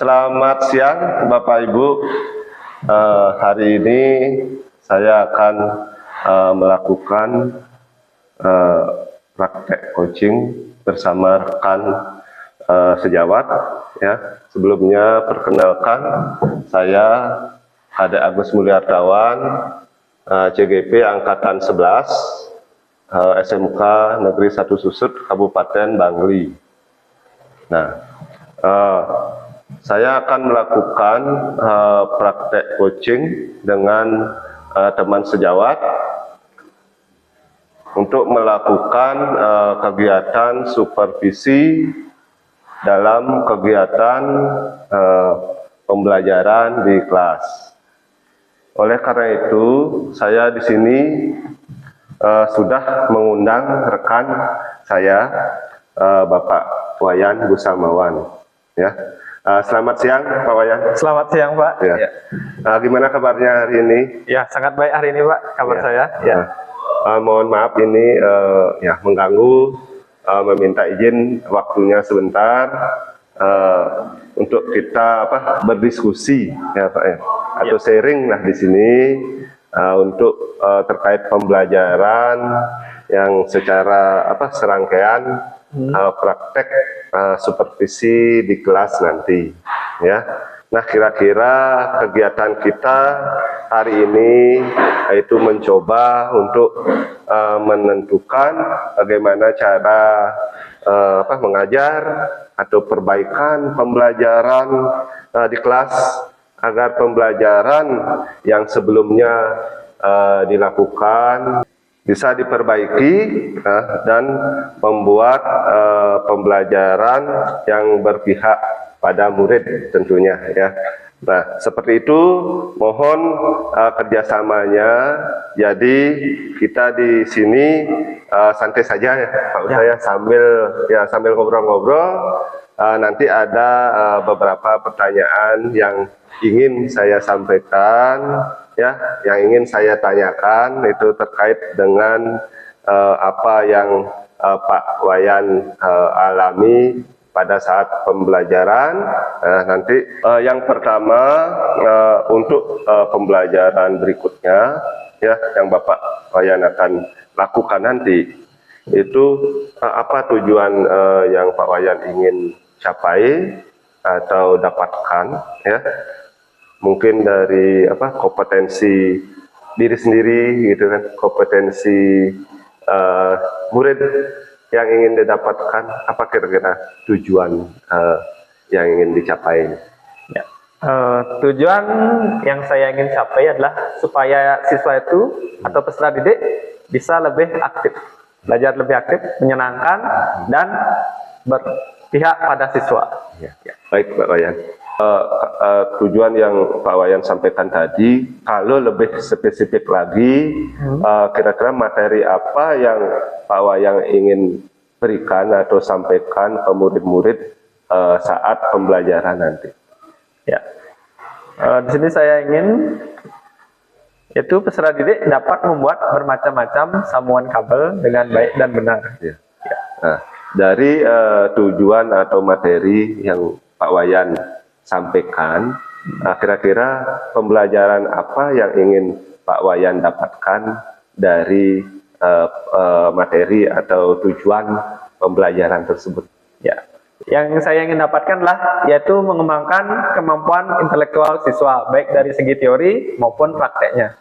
Selamat siang Bapak Ibu. Hari ini saya akan melakukan praktek coaching bersama rekan sejawat. Ya, sebelumnya perkenalkan, saya Ade Agus Mulyatawan, CGP Angkatan 11, SMK Negeri 1 Susut, Kabupaten Bangli. Nah, saya akan melakukan praktek coaching dengan teman sejawat untuk melakukan kegiatan supervisi dalam kegiatan pembelajaran di kelas. Oleh karena itu, saya di sini sudah mengundang rekan saya, Bapak Wayan Busamawan. Ya, selamat siang Pak Wayan. Selamat siang Pak. Ya. Ya. Gimana kabarnya hari ini? Ya, sangat baik hari ini Pak, kabar saya. Ya. Mohon maaf ini mengganggu, meminta izin waktunya sebentar untuk kita berdiskusi ya Pak ya, atau sharing lah di sini untuk terkait pembelajaran yang secara serangkaian praktek supervisi di kelas nanti ya. Nah, kira-kira kegiatan kita hari ini yaitu mencoba untuk menentukan bagaimana cara mengajar atau perbaikan pembelajaran di kelas agar pembelajaran yang sebelumnya dilakukan bisa diperbaiki dan membuat pembelajaran yang berpihak pada murid tentunya ya. Nah, seperti itu mohon kerjasamanya. Jadi kita di sini santai saja ya Pak Usaya, sambil ngobrol-ngobrol. Nanti ada beberapa pertanyaan yang ingin saya sampaikan ya, yang ingin saya tanyakan itu terkait dengan apa yang Pak Wayan alami pada saat pembelajaran. Nanti yang pertama untuk pembelajaran berikutnya ya, yang Bapak Wayan akan lakukan nanti itu apa tujuan yang Pak Wayan ingin capai atau dapatkan ya, mungkin dari kompetensi diri sendiri gitu kan, kompetensi murid yang ingin didapatkan, apa kira-kira tujuan yang ingin dicapai? Ya. Tujuan yang saya ingin capai adalah supaya siswa itu atau peserta didik bisa lebih aktif, belajar lebih aktif, menyenangkan dan berpihak pada siswa. Ya. Baik Pak Wayan. Tujuan yang Pak Wayan sampaikan tadi, kalau lebih spesifik lagi, kira-kira materi apa yang Pak Wayan ingin berikan atau sampaikan ke murid-murid saat pembelajaran nanti? Ya, di sini saya ingin yaitu peserta didik dapat membuat bermacam-macam sambungan kabel dengan baik dan benar. Ya. Ya. Nah, dari tujuan atau materi yang Pak Wayan sampaikan, kira-kira pembelajaran apa yang ingin Pak Wayan dapatkan dari materi atau tujuan pembelajaran tersebut? Ya, yang saya ingin dapatkanlah yaitu mengembangkan kemampuan intelektual siswa baik dari segi teori maupun prakteknya.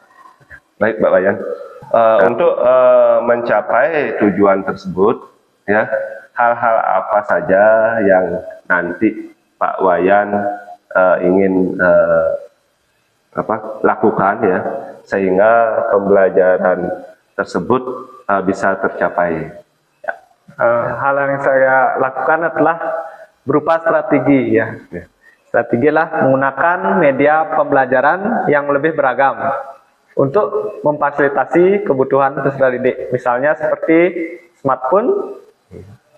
Baik Pak Wayan, untuk mencapai tujuan tersebut ya, hal-hal apa saja yang nanti Pak Wayan ingin lakukan ya, sehingga pembelajaran tersebut bisa tercapai? Ya. Hal yang saya lakukan adalah berupa strategi ya. Strategi lah menggunakan media pembelajaran yang lebih beragam untuk memfasilitasi kebutuhan peserta didik, misalnya seperti smartphone,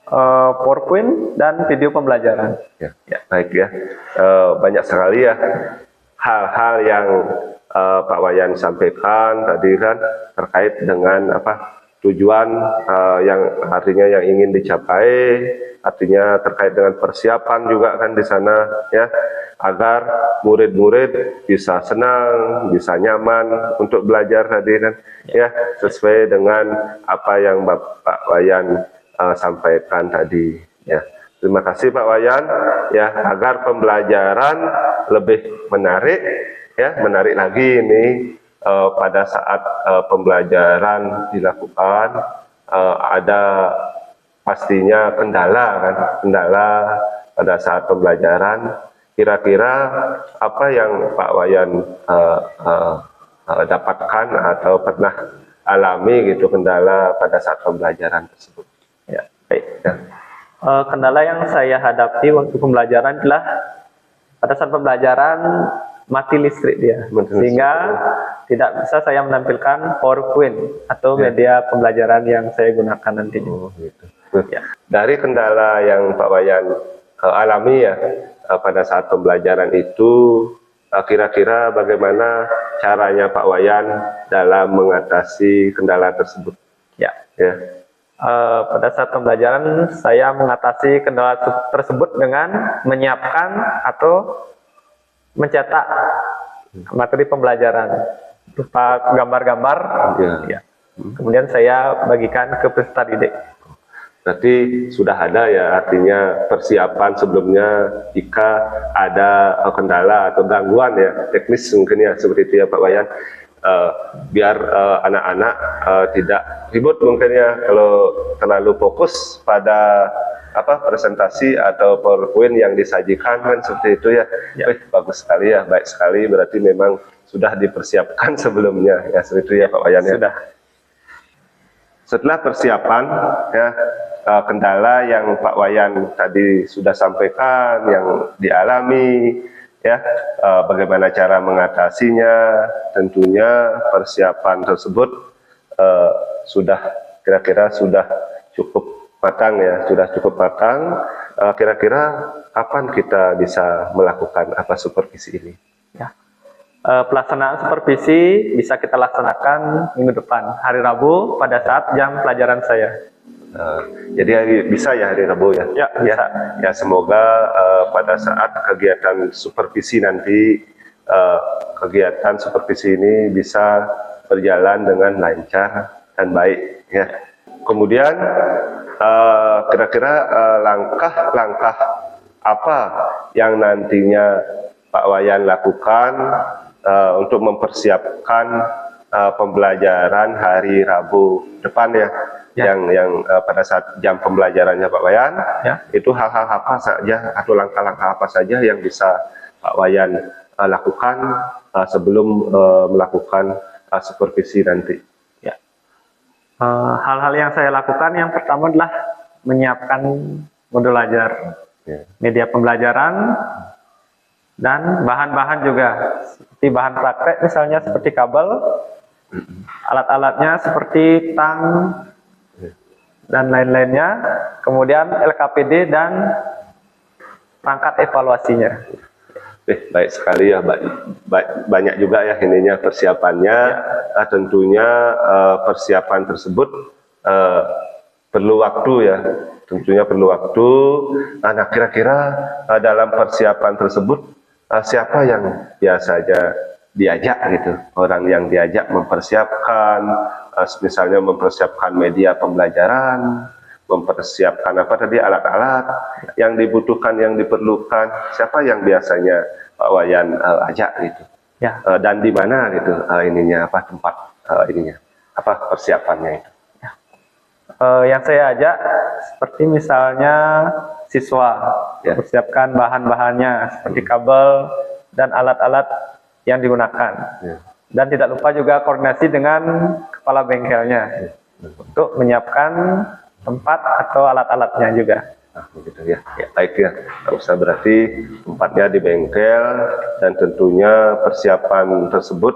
PowerPoint dan video pembelajaran. Ya. Baik ya, banyak sekali ya hal-hal yang Pak Wayan sampaikan tadi kan terkait dengan tujuan yang artinya yang ingin dicapai, artinya terkait dengan persiapan juga kan di sana ya. agar murid-murid bisa senang, bisa nyaman untuk belajar tadi kan, ya sesuai dengan apa yang Bapak Wayan sampaikan tadi. Ya, terima kasih Pak Wayan. Ya, agar pembelajaran lebih menarik, ya menarik lagi ini pada saat pembelajaran dilakukan ada pastinya kendala kan, kendala pada saat pembelajaran. Kira-kira apa yang Pak Wayan dapatkan atau pernah alami gitu kendala pada saat pembelajaran tersebut? Ya, baik. Ya. Kendala yang saya hadapi waktu pembelajaran adalah pada saat pembelajaran mati listrik dia, sehingga tidak bisa saya menampilkan PowerPoint atau media pembelajaran yang saya gunakan nantinya. Oh, gitu. Ya. Dari kendala yang Pak Wayan alami ya pada saat pembelajaran itu, kira-kira bagaimana caranya Pak Wayan dalam mengatasi kendala tersebut? Ya. Ya. Pada saat pembelajaran saya mengatasi kendala tersebut dengan menyiapkan atau mencetak materi pembelajaran berupa gambar-gambar, ya. Kemudian saya bagikan ke peserta didik. Berarti sudah ada ya, artinya persiapan sebelumnya jika ada kendala atau gangguan ya teknis mungkin ya seperti itu ya Pak Wayan. Biar anak-anak tidak ribut mungkin ya kalau terlalu fokus pada presentasi atau PowerPoint yang disajikan kan seperti itu ya. Bagus sekali ya, baik sekali, berarti memang sudah dipersiapkan sebelumnya ya seperti itu ya Pak Wayan ya. Sudah. Setelah persiapan ya, kendala yang Pak Wayan tadi sudah sampaikan yang dialami ya, bagaimana cara mengatasinya, tentunya persiapan tersebut sudah kira-kira sudah cukup matang ya, sudah cukup matang. Kira-kira kapan kita bisa melakukan supervisi ini? Ya. Pelaksanaan supervisi bisa kita laksanakan minggu depan, hari Rabu pada saat jam pelajaran saya. Jadi bisa ya hari Rabu ya? Ya, bisa. Ya, semoga pada saat kegiatan supervisi nanti, kegiatan supervisi ini bisa berjalan dengan lancar dan baik ya. Kemudian kira-kira langkah-langkah apa yang nantinya Pak Wayan lakukan untuk mempersiapkan pembelajaran hari Rabu depan ya? Yang pada saat jam pembelajarannya Pak Wayan, itu hal-hal apa saja atau langkah-langkah apa saja yang bisa Pak Wayan lakukan sebelum melakukan supervisi nanti? Ya. Hal-hal yang saya lakukan yang pertama adalah menyiapkan modul ajar, media pembelajaran, dan bahan-bahan juga seperti bahan praktek misalnya seperti kabel, alat-alatnya seperti tang dan lain-lainnya, kemudian LKPD dan perangkat evaluasinya. Baik sekali ya, banyak juga ya ininya persiapannya. Tentunya persiapan tersebut perlu waktu ya, tentunya perlu waktu. Nah, kira-kira dalam persiapan tersebut siapa yang biasanya diajak gitu, orang yang diajak mempersiapkan, misalnya mempersiapkan media pembelajaran, mempersiapkan alat-alat yang dibutuhkan, yang diperlukan, siapa yang biasanya Pak Wayan ajak gitu, ya. Dan di mana gitu ininya tempat ininya persiapannya itu. Ya. Yang saya ajak seperti misalnya siswa mempersiapkan bahan-bahannya seperti kabel dan alat-alat yang digunakan, dan tidak lupa juga koordinasi dengan kepala bengkelnya untuk menyiapkan tempat atau alat-alatnya juga. Begitu ya. Baik ya, nggak usah berarti tempatnya di bengkel, dan tentunya persiapan tersebut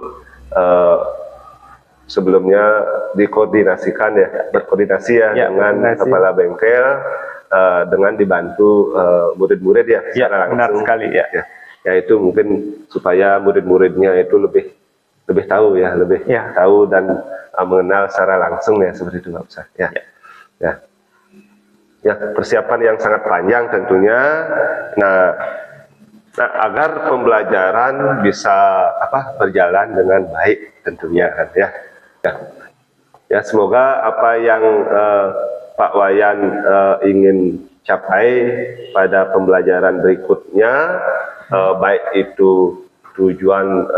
sebelumnya dikoordinasikan ya, berkoordinasi ya dengan kepala bengkel, dengan dibantu murid-murid ya, secara langsung. Benar sekali ya. Ya itu mungkin supaya murid-muridnya itu lebih tahu ya, lebih tahu dan mengenal secara langsung ya, seperti itu Pak Ustaz ya. Ya, persiapan yang sangat panjang tentunya. Nah, Nah, agar pembelajaran bisa berjalan dengan baik tentunya kan ya. Ya, semoga apa yang Pak Wayan ingin capai pada pembelajaran berikutnya, baik itu tujuan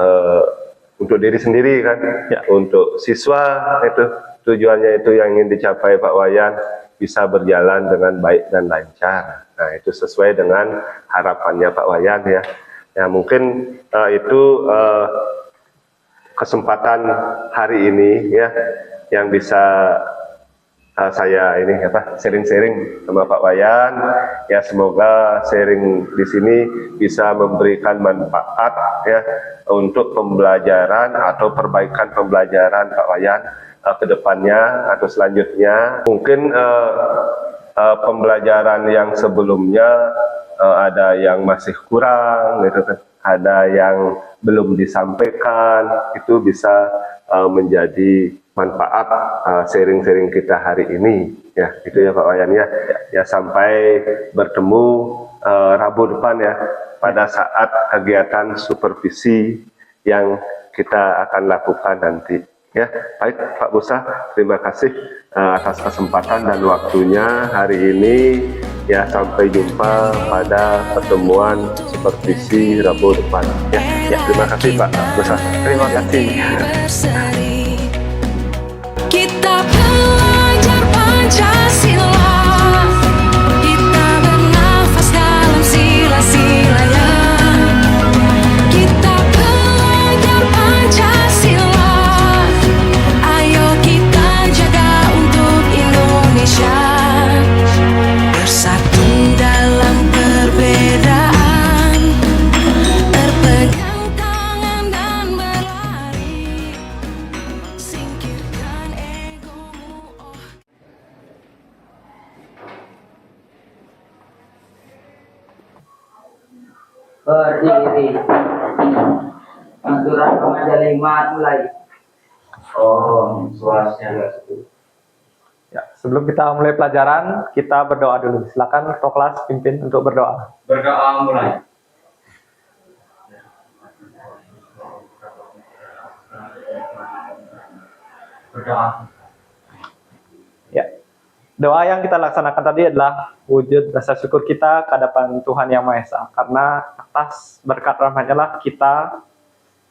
untuk diri sendiri kan, ya, untuk siswa itu tujuannya itu yang ingin dicapai Pak Wayan bisa berjalan dengan baik dan lancar. Nah, itu sesuai dengan harapannya Pak Wayan ya. Ya, mungkin itu kesempatan hari ini ya yang bisa saya ini sharing-sharing sama Pak Wayan. Ya, semoga sharing di sini bisa memberikan manfaat ya untuk pembelajaran atau perbaikan pembelajaran Pak Wayan ke depannya atau selanjutnya. Mungkin pembelajaran yang sebelumnya ada yang masih kurang gitu kan, ada yang belum disampaikan, itu bisa menjadi manfaat sharing-sharing kita hari ini ya, itu ya Pak Wayan ya. Ya, sampai bertemu Rabu depan ya pada saat kegiatan supervisi yang kita akan lakukan nanti. Ya, baik Pak Musa, terima kasih atas kesempatan dan waktunya hari ini. Ya, sampai jumpa pada pertemuan supervisi Rabu depan. Ya, terima kasih Pak Musa. Terima kasih. Kita belajar Pancasila, kita bernafas dalam sila-silanya. Kita belajar Pancasila, ayo kita jaga untuk Indonesia. Bersatu dalam perbedaan, berpegang tangan dan berlari, singkirkan egomu. Berdiri. Aturan pengajian mulai. Oh, Swastiastu. Ya, sebelum kita mulai pelajaran, kita berdoa dulu. Silakan ketua kelas pimpin untuk berdoa. Berdoa mulai. Berdoa. Ya. Doa yang kita laksanakan tadi adalah wujud rasa syukur kita ke hadapan Tuhan Yang Maha Esa, karena atas berkat rahmat-Nya lah kita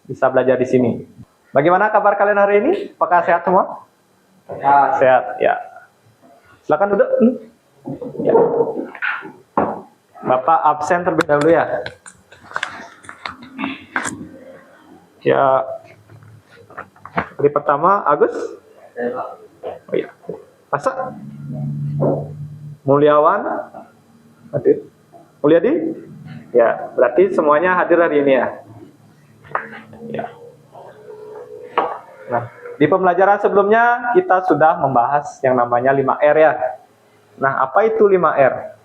bisa belajar di sini. Bagaimana kabar kalian hari ini? Apakah sehat semua? Ya. Sehat, ya. Silakan duduk. Ya. Bapak absen terlebih dahulu ya. Ya. Hari pertama Agus. Oh iya. Masa? Mulyawan hadir. Mulyadi? Ya, berarti semuanya hadir hari ini ya. Ya. Nah, di pembelajaran sebelumnya kita sudah membahas yang namanya 5R ya. Nah, apa itu 5R?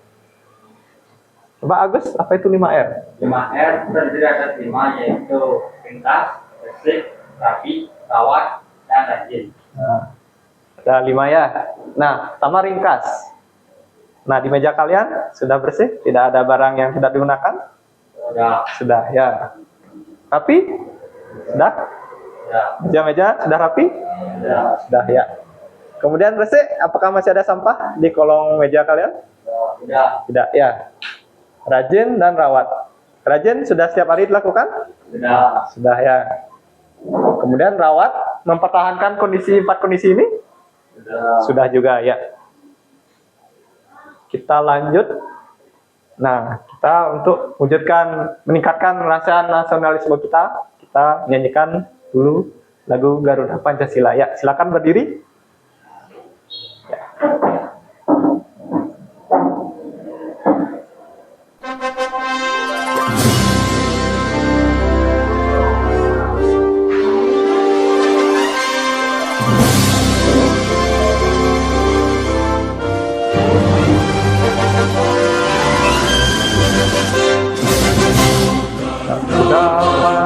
Coba Agus, apa itu 5R? 5R terdiri atas 5, yaitu ringkas, bersih, rapi, rawat, dan rajin. Nah, ada 5 ya. Nah, pertama ringkas. Nah, di meja kalian sudah bersih? Tidak ada barang yang tidak digunakan? Sudah. Sudah ya. Rapi? Sudah? Ya. Meja-meja sudah rapi? Ya. Sudah ya. Kemudian bersih, apakah masih ada sampah di kolong meja kalian? Sudah. Tidak ya. Rajin dan rawat. Rajin sudah setiap hari dilakukan? Sudah. Sudah ya. Kemudian rawat, mempertahankan kondisi 4 kondisi ini? Sudah. Sudah juga ya. Kita lanjut. Nah, kita untuk wujudkan, meningkatkan rasa nasionalisme kita nyanyikan dulu lagu Garuda Pancasila. Ya, silakan berdiri. Ya.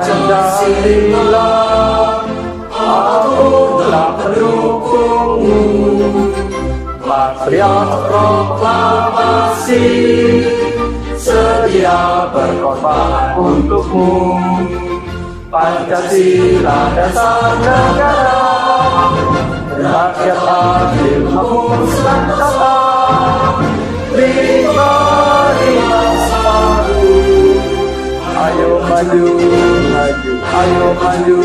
Pancasila, aku telah mendukungmu. Patriot proklamasi, sedia Ia berkorban untukmu. Pancasila dasar negara, rakyat adil makmur tata, pribadi baru. Ayo maju, maju, ayo maju,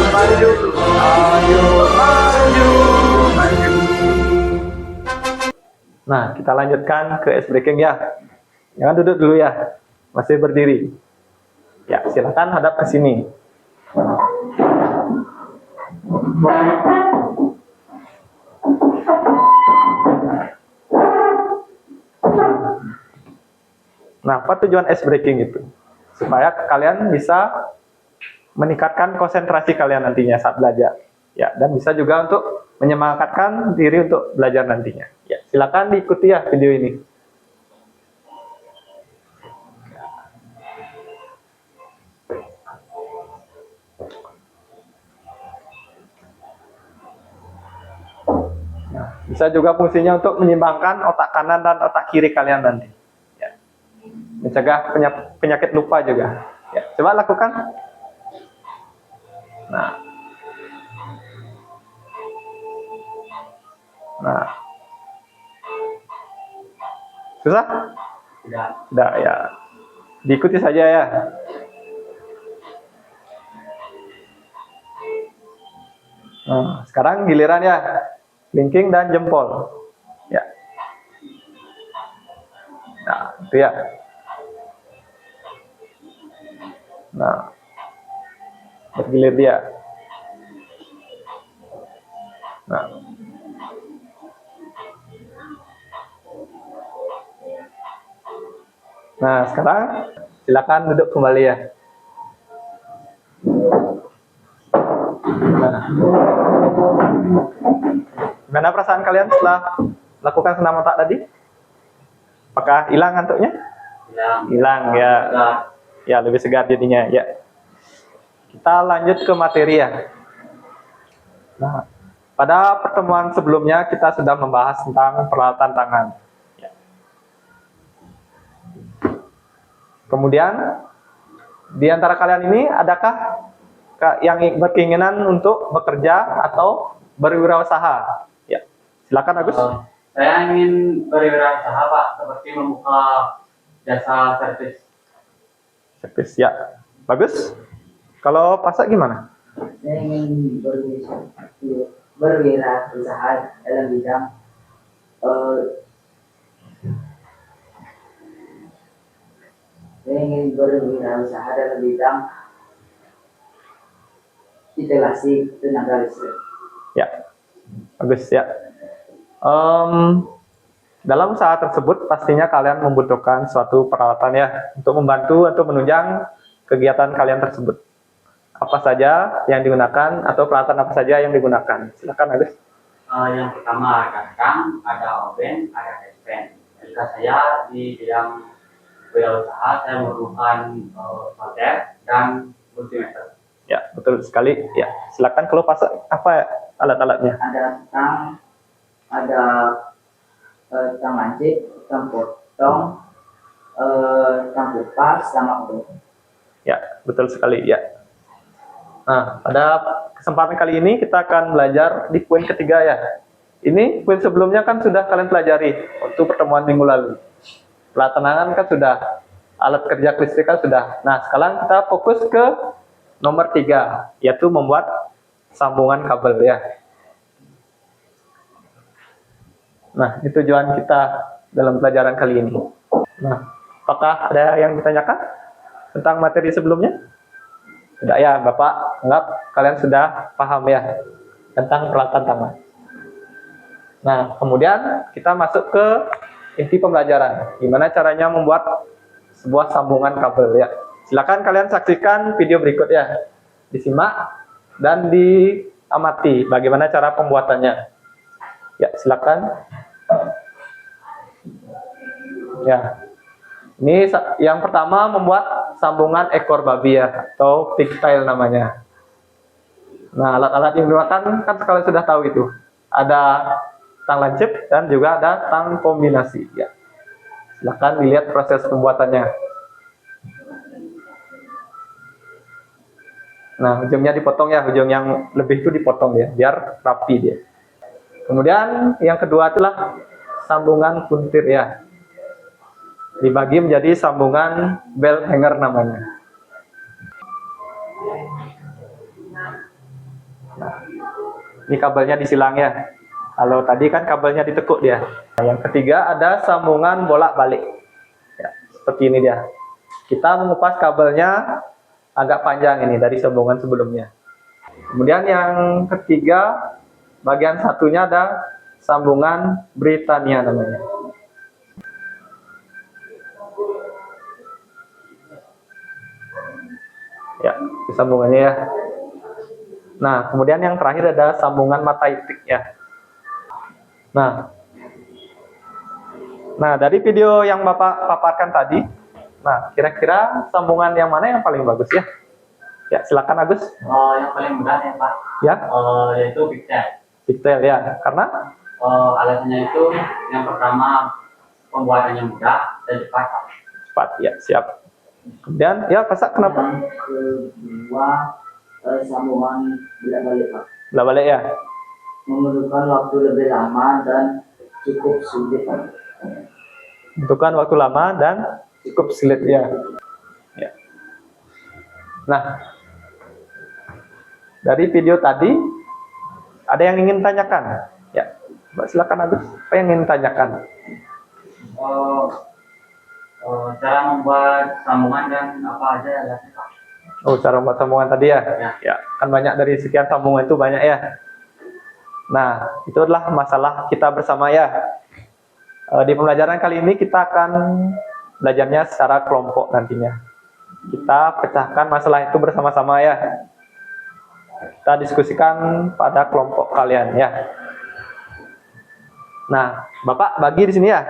maju, ayo maju, maju. Nah, kita lanjutkan ke ice breaking ya. Jangan duduk dulu ya, masih berdiri. Ya, silakan hadap ke sini. Nah, apa tujuan ice breaking itu? Supaya kalian bisa meningkatkan konsentrasi kalian nantinya saat belajar. Ya, dan bisa juga untuk menyemangatkan diri untuk belajar nantinya. Ya, silakan diikuti ya video ini. Nah, bisa juga fungsinya untuk menyeimbangkan otak kanan dan otak kiri kalian nanti. Ya. Mencegah penyakit lupa juga. Ya, coba lakukan. Nah, susah? Tidak ya. Diikuti saja ya. Nah, sekarang giliran ya. Linking dan jempol. Ya. Nah, itu ya. Nah, bergilir dia. Nah. Nah, sekarang silakan duduk kembali ya. Nah. Gimana perasaan kalian setelah lakukan senam otak tadi? Apakah hilang ngantuknya? Hilang ya. Ya, lebih segar jadinya ya. Kita lanjut ke materi ya. Nah, pada pertemuan sebelumnya kita sudah membahas tentang peralatan tangan. Ya. Kemudian di antara kalian ini adakah yang berkeinginan untuk bekerja atau berwirausaha? Ya, silakan Agus. Saya ingin berwirausaha Pak, seperti membuka jasa servis. Servis ya, bagus. Kalau Pasak gimana? Saya ingin berwirausaha dalam bidang instalasi tenaga listrik. Ya, bagus ya. Dalam saat tersebut pastinya kalian membutuhkan suatu peralatan ya untuk membantu atau menunjang kegiatan kalian tersebut. Apa saja yang digunakan atau peralatan apa saja yang digunakan? Silakan Agus. Yang pertama ada tang, ada oven, ada cashpan. Jika saya di bidang wirausaha, saya memerlukan solder dan multimeter. Ya, betul sekali. Ya, silakan kalau Pasak apa alat-alatnya? Ada tang, ada tang lancip, tang potong, tang kupas, sama udang. Ya, betul sekali ya. Nah, pada kesempatan kali ini kita akan belajar di poin ketiga ya. Ini poin sebelumnya kan sudah kalian pelajari waktu pertemuan minggu lalu. Peralatan tangan kan sudah, alat kerja kelistrikan sudah. Nah, sekarang kita fokus ke nomor 3, yaitu membuat sambungan kabel ya. Nah, ini tujuan kita dalam pelajaran kali ini. Nah, apakah ada yang ditanyakan tentang materi sebelumnya? Tidak ya, Bapak anggap kalian sudah paham ya tentang peralatan tangan. Nah, kemudian kita masuk ke inti pembelajaran. Gimana caranya membuat sebuah sambungan kabel ya. Silakan kalian saksikan video berikut ya. Disimak dan diamati bagaimana cara pembuatannya. Ya, silakan. Ya. Ini yang pertama membuat sambungan ekor babi ya, atau pigtail namanya. Nah, alat-alat yang digunakan kan kalian sudah tahu itu. Ada tang lancip dan juga ada tang kombinasi ya. Silakan dilihat proses pembuatannya. Nah, ujungnya dipotong ya, ujung yang lebih itu dipotong ya, biar rapi dia. Kemudian yang kedua itulah sambungan puntir ya. Dibagi menjadi sambungan belt hanger namanya. Nah, ini kabelnya disilang ya. Kalau tadi kan kabelnya ditekuk dia. Nah, yang ketiga ada sambungan bolak-balik. Ya, seperti ini dia. Kita mengupas kabelnya agak panjang ini dari sambungan sebelumnya. Kemudian yang ketiga, bagian satunya ada sambungan Britania namanya. Ya, sambungannya ya. Nah, kemudian yang terakhir ada sambungan mata itik ya. Nah, dari video yang Bapak paparkan tadi, nah, kira-kira sambungan yang mana yang paling bagus ya? Ya, silakan Agus. Yang paling mudah ya Pak, Ya, yaitu pigtail. detail ya. Karena Alasannya itu yang pertama pembuatannya mudah dan cepat. cepat ya, siap. Kemudian ya, pasak kenapa? Yang kedua, sambungan bolak-balik Pak. Lah balik ya. Memerlukan waktu lebih lama dan cukup sulit Pak. Butuhkan waktu lama dan cukup sulit ya. Ya. Nah, dari video tadi ada yang ingin tanyakan? Ya, Mbak silakan Agus. Apa yang ingin tanyakan? Cara membuat sambungan dan apa aja ya Pak? Oh, cara membuat sambungan tadi ya? Ya. Ya, kan banyak dari sekian sambungan itu banyak ya. Nah, itu adalah masalah kita bersama ya. Di pembelajaran kali ini kita akan belajarnya secara kelompok nantinya. Kita pecahkan masalah itu bersama-sama ya. Kita diskusikan pada kelompok kalian ya. Nah, Bapak bagi di sini ya.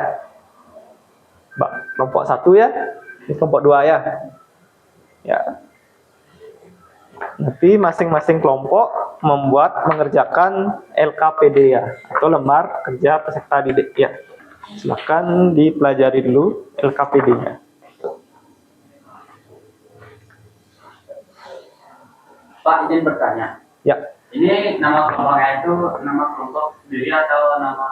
Kelompok 1 ya, ini kelompok 2 ya. Ya. Nanti masing-masing kelompok mengerjakan LKPD ya, atau lembar kerja peserta didik ya. Silakan dipelajari dulu LKPD-nya. Pak, izin bertanya. Ya, Ini nama kelompoknya itu nama kelompok sendiri atau nama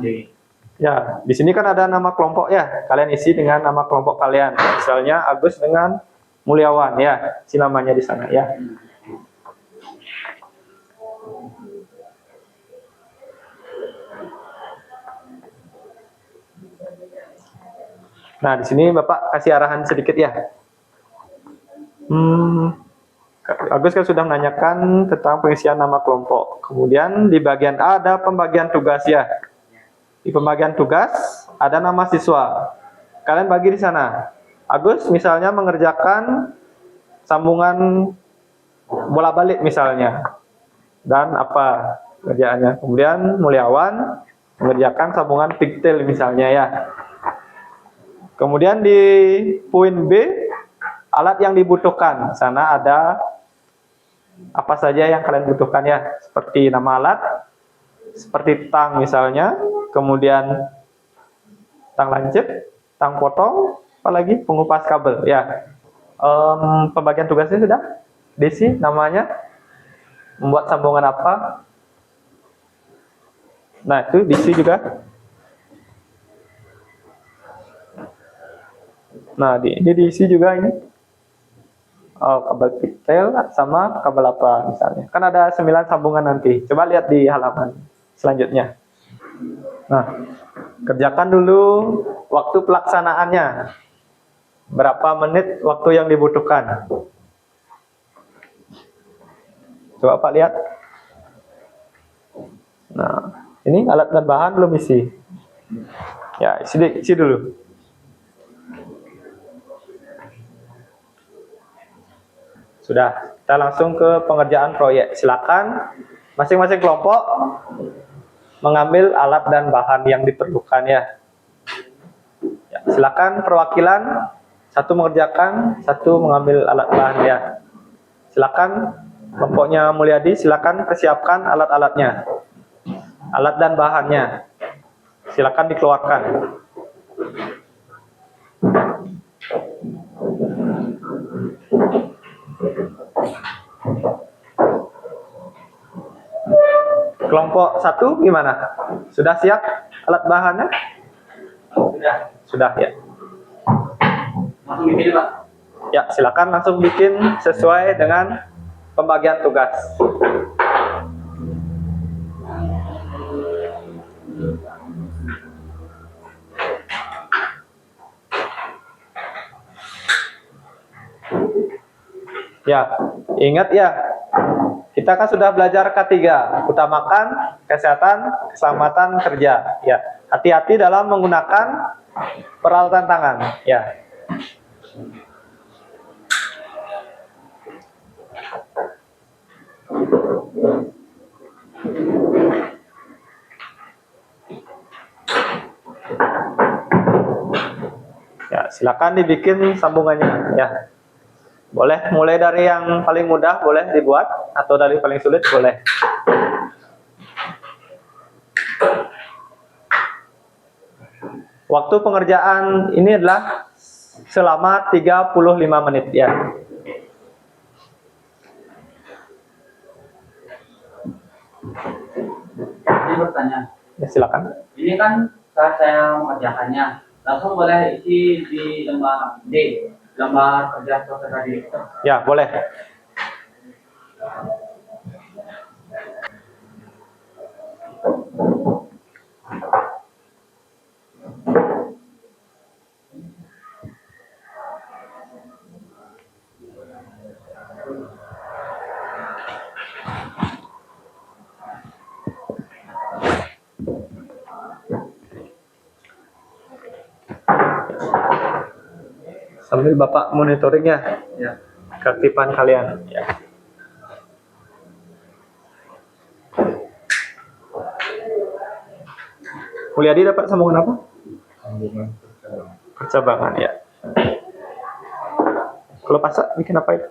sendiri? ya. Di sini kan ada nama kelompok ya. Kalian isi dengan nama kelompok kalian. Misalnya Agus dengan Mulyawan ya. Si namanya di sana ya. Nah, di sini Bapak kasih arahan sedikit ya. Agus kan sudah menanyakan tentang pengisian nama kelompok. Kemudian di bagian A ada pembagian tugas ya. Di pembagian tugas ada nama siswa. Kalian bagi di sana. Agus misalnya mengerjakan sambungan bolak-balik misalnya. Dan apa kerjaannya. Kemudian Mulyawan mengerjakan sambungan pigtail misalnya ya. Kemudian di poin B, alat yang dibutuhkan. Sana ada apa saja yang kalian butuhkan ya. Seperti nama alat, seperti tang misalnya, kemudian tang lancip, tang potong, apalagi pengupas kabel ya. Pembagian tugasnya sudah diisi namanya, membuat sambungan apa. Nah, itu diisi juga. Nah, ini diisi juga ini. Kabel pigtail sama kabel apa misalnya. Kan ada 9 sambungan nanti. Coba lihat di halaman selanjutnya. Nah, kerjakan dulu waktu pelaksanaannya. Berapa menit waktu yang dibutuhkan. Coba Pak lihat. Nah, ini alat dan bahan belum isi. Ya, isi dulu. Sudah, kita langsung ke pengerjaan proyek. Silakan masing-masing kelompok mengambil alat dan bahan yang diperlukan ya. Silakan perwakilan satu mengerjakan, satu mengambil alat bahan ya. Silakan kelompoknya Mulyadi, silakan persiapkan alat-alatnya. Alat dan bahannya. Silakan dikeluarkan. Kelompok 1 gimana? Sudah siap alat bahannya? Sudah. Sudah ya. Langsung bikin Pak. Ya, silakan langsung bikin sesuai dengan pembagian tugas. Ya, ingat ya, kita kan sudah belajar K3, utamakan kesehatan, keselamatan kerja. Ya, hati-hati dalam menggunakan peralatan tangan. Ya. Ya, silakan dibikin sambungannya. Ya. Boleh mulai dari yang paling mudah, boleh dibuat, atau dari paling sulit, boleh. Waktu pengerjaan ini adalah selama 35 menit ya. Ini bertanya. Ya, silakan. Ini kan saat saya mengerjakannya, langsung boleh isi di lembar D, lembar kerja peserta didik. Ya, boleh. Sambil Bapak monitoring ya, keaktifan kalian. Ya. Mulyadi dapat sambungan apa? Sambungan Percabangan ya. Kalau pasak bikin apa itu?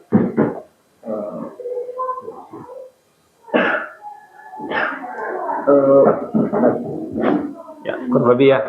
Ya, kurang lebih ya.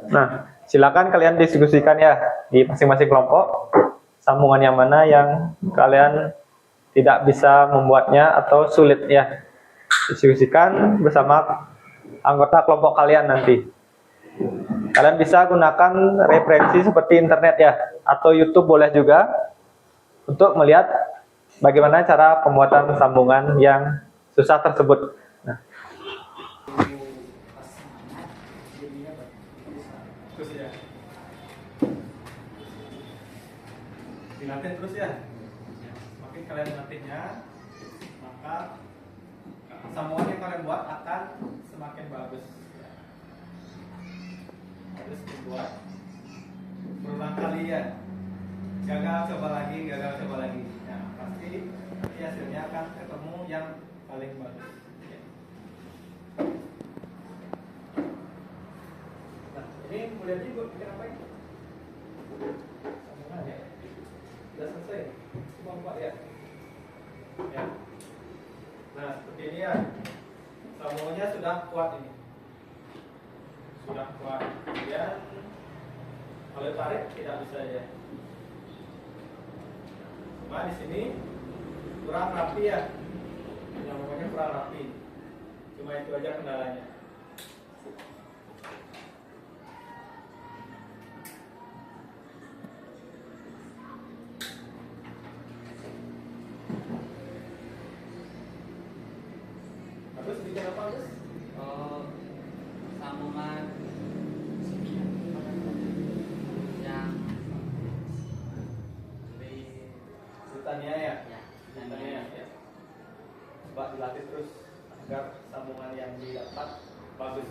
Nah, silakan kalian diskusikan ya di masing-masing kelompok sambungan yang mana yang kalian tidak bisa membuatnya atau sulit ya. Diskusikan bersama anggota kelompok kalian nanti. Kalian bisa gunakan referensi seperti internet ya, atau YouTube boleh juga untuk melihat bagaimana cara pembuatan sambungan yang susah tersebut. Nah. Dilatih terus ya. Semakin kalian melatihnya, maka sambungan yang kalian buat akan semakin bagus. Harus dibuat berulang kali ya. Gagal coba lagi, gagal coba lagi. Nah, pasti nanti hasilnya akan ketemu yang paling bagus. Nah, ini Mulyadi buat bikin apa ini? Sambungan ya. Sudah selesai. Cuma 4 ya. Ya. Nah, seperti ini ya. Sambungannya sudah kuat ini. Sudah kuat. Kemudian kalau tarik tidak bisa ya. Cuma di sini kurang rapi ya. Nyambungannya kurang rapi. Cuma itu aja kendalanya. Terus bikin apa Gus? Sambungan yang Tania ya? Tania ya. Coba dilatih terus agar sambungan yang didapat Bagus.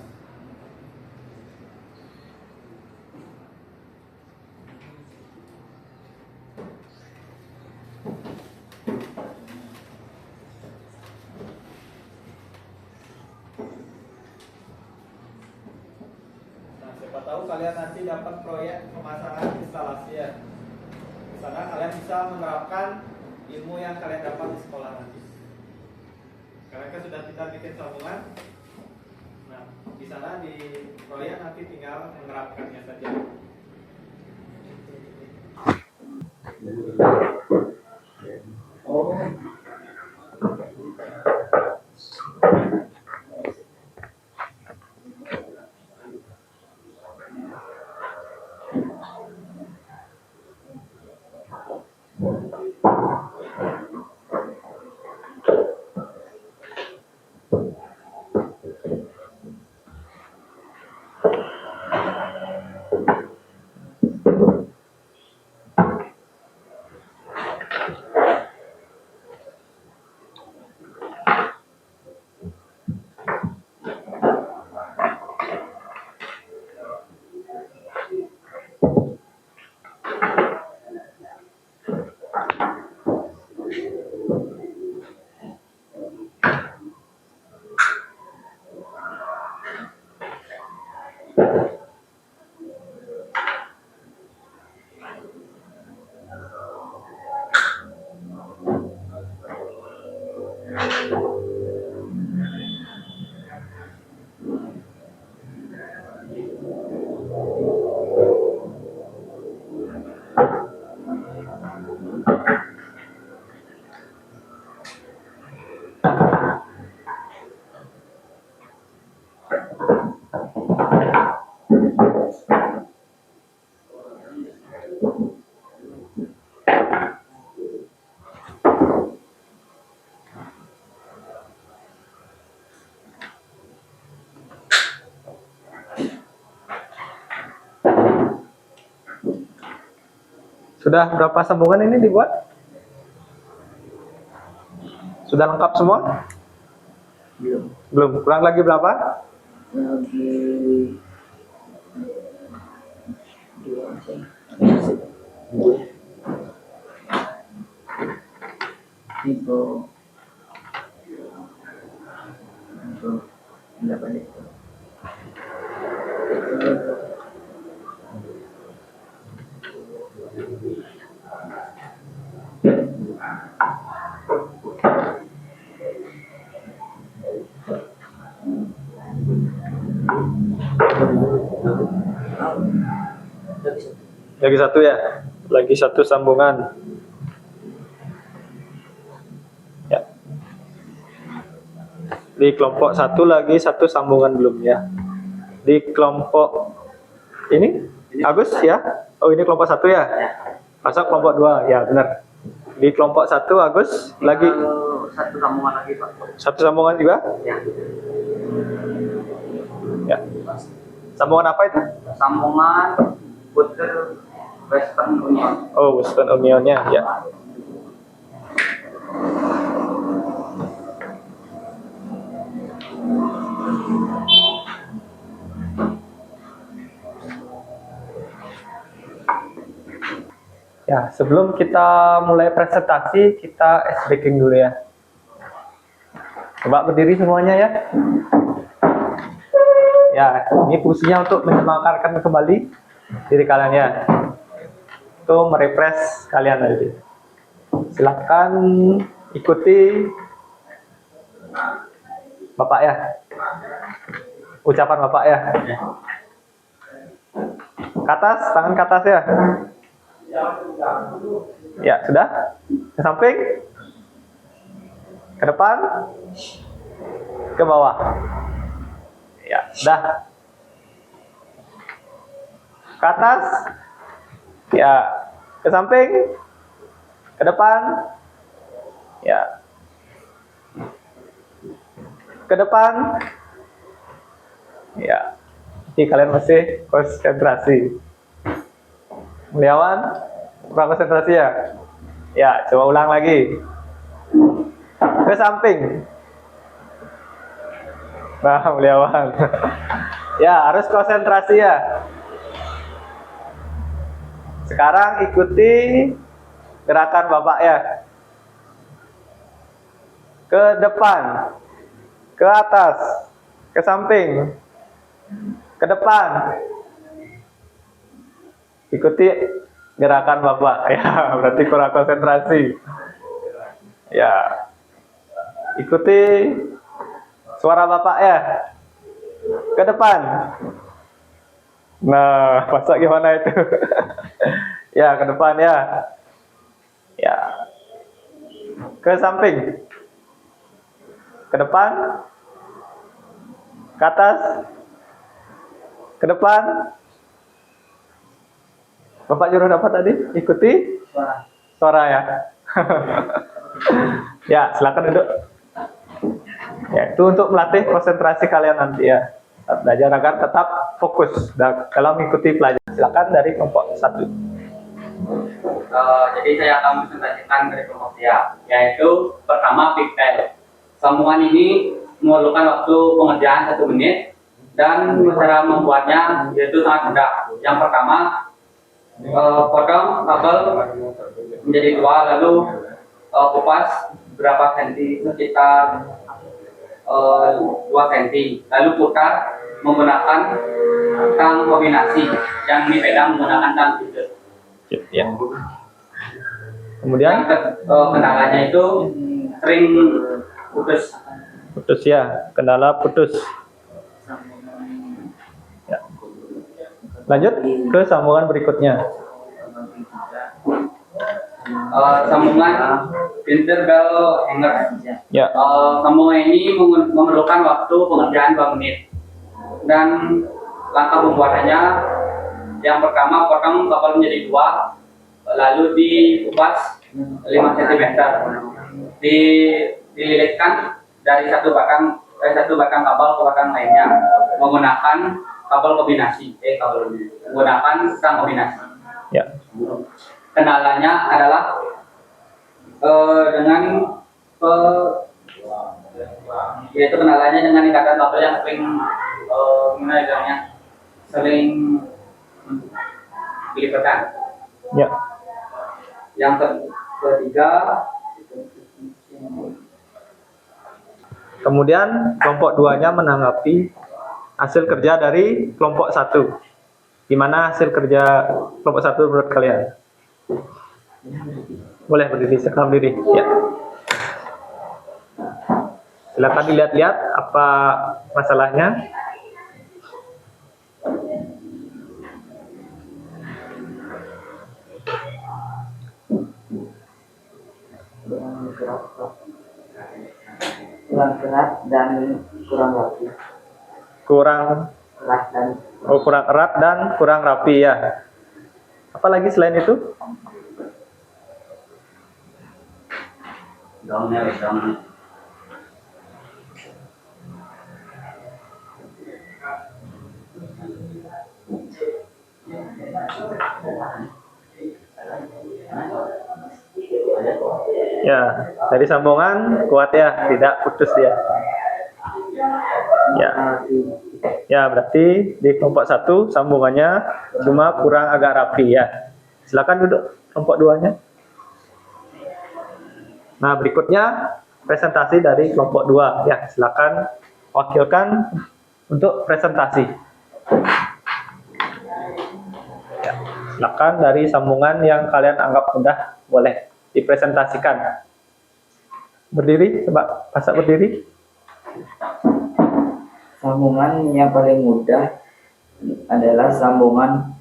Nah, siapa tahu kalian nanti dapat proyek pemasangan instalasi ya. Di sana kalian bisa menerapkan ilmu yang kalian dapat di sekolah nanti. Karena kan sudah kita bikin sambungan. Nah, di sana di proyek nanti tinggal menerapkannya saja. Oh. Sudah berapa sambungan ini dibuat? Sudah lengkap semua? Belum. Belum. Kurang lagi berapa? Lagi dua sih. Itu berapa deh? Lagi satu ya? Lagi satu sambungan. Ya. Di kelompok satu lagi satu sambungan belum ya? Di kelompok ini Agus ya? Oh ini kelompok satu ya? Masa kelompok dua? Ya benar. Di kelompok satu Agus lagi Satu sambungan lagi Pak. satu sambungan juga? Ya. Ya. Sambungan apa itu? Sambungan puter Western Union. Oh Western Unionnya ya. Ya, sebelum kita mulai presentasi, kita ice breaking dulu ya. Coba berdiri semuanya ya. Ya, ini fungsinya untuk menyemangatkan kembali diri kalian ya. Itu merefresh kalian tadi. Silahkan ikuti Bapak ya. Ucapan Bapak ya. Ke atas, tangan ke atas ya. Ya, sudah? Ke samping? Ke depan? Ke bawah? Ya, sudah. Ke atas? Ya. Ke samping? Ke depan? Ya. Ke depan? Ya. Jadi kalian masih konsentrasi. Muliawan, kurang konsentrasi ya? Ya, coba ulang lagi. Ke samping. Nah, Muliawan. Ya, harus konsentrasi ya. Sekarang ikuti gerakan Bapak ya. Ke depan, ke atas, ke samping, ke depan. Ikuti gerakan Bapak ya, berarti kurang konsentrasi. Ya. Ikuti suara Bapak ya. Ke depan. Nah, masak gimana itu? Ya, ke depan ya. Ya. Ke samping. Ke depan. Ke atas. Ke depan. Bapak nyuruh apa tadi? Ikuti suara ya. Ya, silakan duduk. Ya, itu untuk melatih konsentrasi kalian nanti ya. Saat belajar agar tetap fokus dalam mengikuti pelajaran. Silakan dari kelompok 1. Jadi saya akan presentasikan dari kelompok saya, yaitu pertama pigtail. Sambungan ini memerlukan waktu pengerjaan 1 menit dan cara membuatnya yaitu sangat mudah. Yang pertama, potong kabel menjadi 2, lalu kupas berapa senti, sekitar 2 senti, lalu putar menggunakan tang kombinasi yang dipedang menggunakan tang pijat. Ya. Kemudian Kendalanya itu sering putus. putus ya, kendala putus. Ya. Lanjut ke sambungan berikutnya. Sambungan interbell hanger. Ya. Sambungan ini memerlukan waktu pengerjaan 2 menit dan langkah pembuatannya yang pertama potong kabel menjadi 2, lalu dikupas 5 cm, dililitkan dari satu batang kabel ke batang lainnya menggunakan kabel kombinasi menggunakan tang kombinasi. Ya. Kendalanya adalah yaitu kendalanya dengan ikatan kabel yang sering dilibatkan. Ya. Yang ketiga, Kemudian kelompok 2-nya menanggapi hasil kerja dari kelompok 1. Gimana hasil kerja kelompok 1 menurut kalian? Boleh berdiri, sekam diri. Ya. Silakan dilihat-lihat apa masalahnya. Kurang keras dan kurang rapi. Kurang erat dan kurang rapi ya. Apalagi selain itu? Ya, dari sambungan kuat ya, tidak putus dia. Ya. Ya, berarti di kelompok 1 sambungannya cuma kurang agak rapi ya. Silakan duduk kelompok 2-nya. Nah, berikutnya presentasi dari kelompok 2 ya. Silakan wakilkan untuk presentasi. Ya, silakan dari sambungan yang kalian anggap mudah boleh dipresentasikan. Berdiri, coba pasak berdiri. Sambungan yang paling mudah adalah sambungan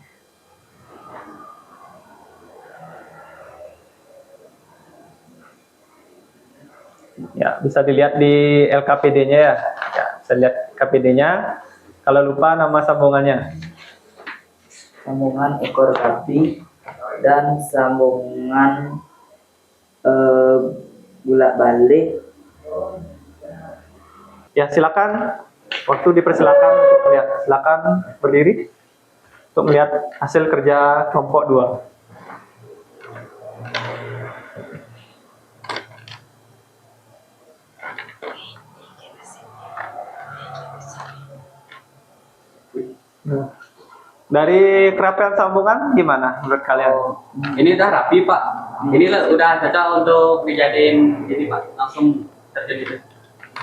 Ya, bisa dilihat di LKPD-nya ya. Ya, bisa lihat KPD-nya. Kalau lupa nama sambungannya. sambungan ekor sapi dan sambungan bolak-balik. Ya, silakan. Waktu dipersilakan untuk melihat. Silakan berdiri untuk melihat hasil kerja kelompok 2. Dari kerapian sambungan gimana menurut kalian? Ini udah rapi Pak. Ini udah cocok untuk dijadiin ini Pak, langsung terjun gitu.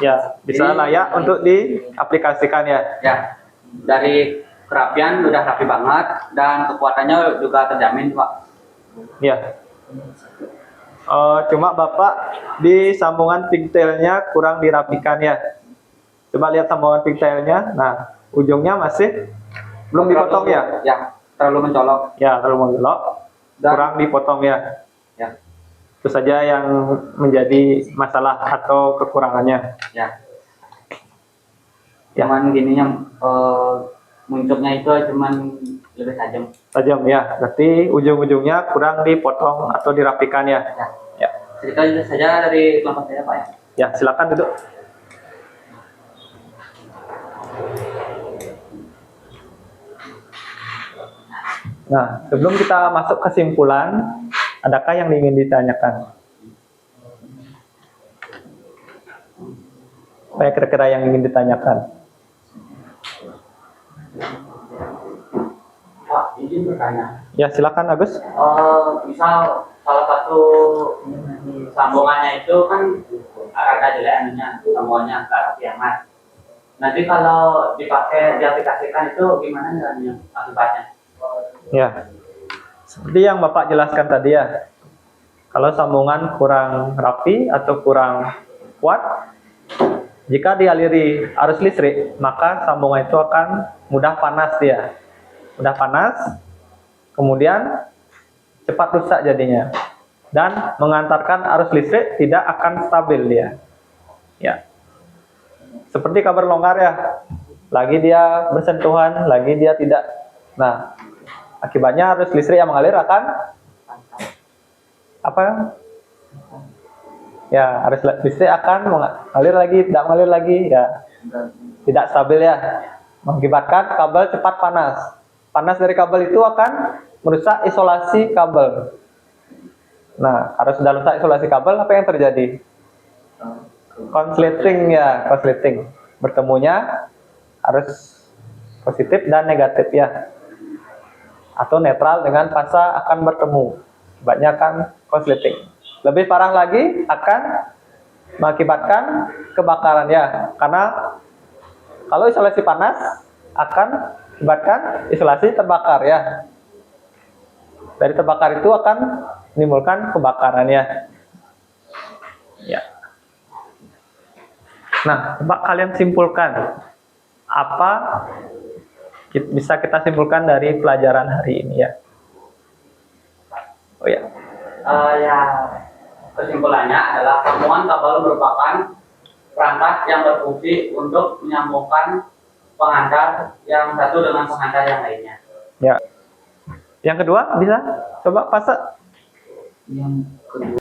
Ya, bisa layak untuk diaplikasikan ya. Ya, dari kerapian udah rapi banget dan kekuatannya juga terjamin Pak. Ya. Cuma Bapak di sambungan pigtailnya kurang dirapikan ya. Coba lihat sambungan pigtailnya. Nah, ujungnya masih belum dipotong ya. Ya, terlalu mencolok. Ya, terlalu mencolok. Kurang dipotong ya. Ya, Itu saja yang menjadi masalah atau kekurangannya. ya. Cuman gininya munculnya itu cuman lebih tajam. Tajam ya. Berarti ujung-ujungnya kurang dipotong atau dirapikan ya. Ya. Ya. Cerita saja dari kelompok saya Pak ya. Ya, silakan duduk. Nah, sebelum kita masuk kesimpulan, adakah yang ingin ditanyakan? Apa ya kira-kira yang ingin ditanyakan? Pak, izin bertanya. Ya, silakan Agus. Misal salah satu sambungannya itu kan ada jelek anunya, sambungannya ke arah kiamat. Nanti kalau dipakai diaplikasikan itu gimana ya akibatnya? Ya, seperti yang Bapak jelaskan tadi ya. Kalau sambungan kurang rapi atau kurang kuat, jika dialiri arus listrik, maka sambungan itu akan mudah panas dia. Mudah panas, kemudian cepat rusak jadinya. Dan mengantarkan arus listrik tidak akan stabil dia. Ya. Seperti kabel longgar ya. Lagi dia bersentuhan, lagi dia tidak. Nah, akibatnya arus listrik yang mengalir akan apa? Ya, arus listrik akan mengalir lagi, tidak mengalir lagi, ya, tidak stabil ya, mengakibatkan kabel cepat panas. Panas dari kabel itu akan merusak isolasi kabel. Nah, harus sudah rusak isolasi kabel, apa yang terjadi? Konsleting ya, konsleting. Bertemunya arus positif dan negatif ya. Atau netral dengan fasa akan bertemu. Akibatnya akan konsleting. Lebih parah lagi akan mengakibatkan kebakaran ya. Karena kalau isolasi panas akan mengakibatkan isolasi terbakar ya. Dari terbakar itu akan menimbulkan kebakaran ya. Ya. Nah, coba kalian simpulkan apa bisa kita simpulkan dari pelajaran hari ini ya. Oh ya. Ya, kesimpulannya adalah sambungan kabel merupakan perangkat yang berfungsi untuk menyambungkan penghantar yang satu dengan penghantar yang lainnya. Ya. Yang kedua bisa coba pasang. Yang kedua,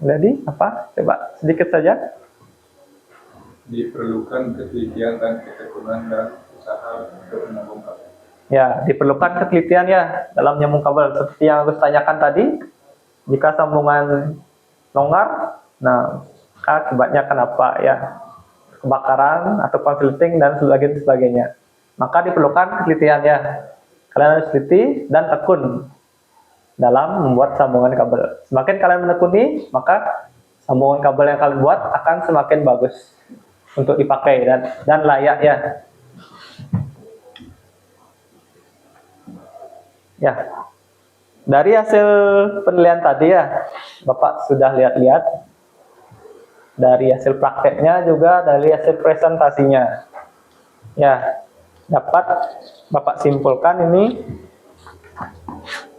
Jadi apa? Coba sedikit saja. Diperlukan ketelitian dan ketekunan dan usaha untuk menyambung kabel. Ya, diperlukan ketelitian ya dalam nyambung kabel. Seperti yang Agus tanyakan tadi, jika sambungan longgar, nah akibatnya kenapa ya? Kebakaran atau konsleting dan sebagainya. Maka diperlukan ketelitian ya. Kalian harus teliti dan tekun dalam membuat sambungan kabel. Semakin kalian menekuni, maka sambungan kabel yang kalian buat akan semakin bagus untuk dipakai dan layak ya. Ya. Dari hasil penilaian tadi ya, Bapak sudah lihat-lihat. Dari hasil prakteknya juga dari hasil presentasinya. Ya, dapat Bapak simpulkan ini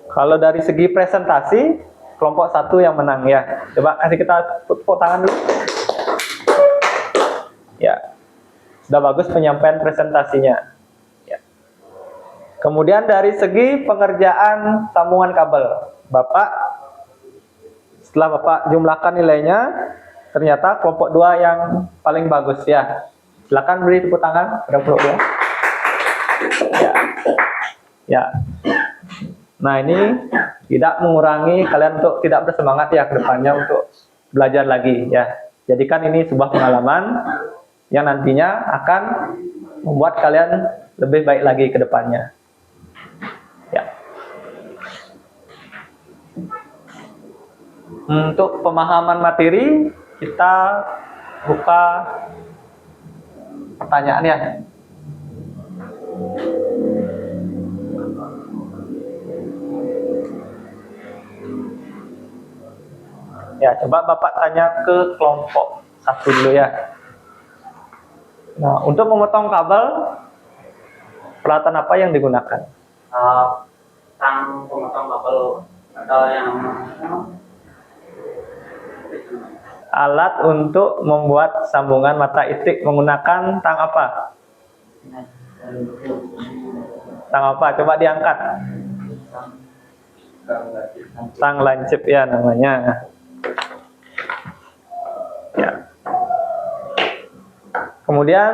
kalau dari segi presentasi kelompok 1 yang menang ya. Coba kasih kita tepuk tangan dulu. Ya, sudah bagus penyampaian presentasinya. Ya. Kemudian dari segi pengerjaan sambungan kabel, Bapak setelah Bapak jumlahkan nilainya, ternyata kelompok 2 yang paling bagus ya. Silakan beri tepuk tangan pada kelompok 2. Ya. Ya. Nah, ini tidak mengurangi kalian untuk tidak bersemangat ya ke depannya untuk belajar lagi ya. Jadikan ini sebuah pengalaman yang nantinya akan membuat kalian lebih baik lagi ke depannya. Ya. Untuk pemahaman materi, kita buka pertanyaan ya. Ya, coba Bapak tanya ke kelompok 1 dulu ya. Nah, untuk memotong kabel, peralatan apa yang digunakan? Tang pemotong kabel atau yang Alat untuk membuat sambungan mata itik menggunakan tang apa? Tang apa? Coba diangkat. Tang lancip ya namanya. Ya. Kemudian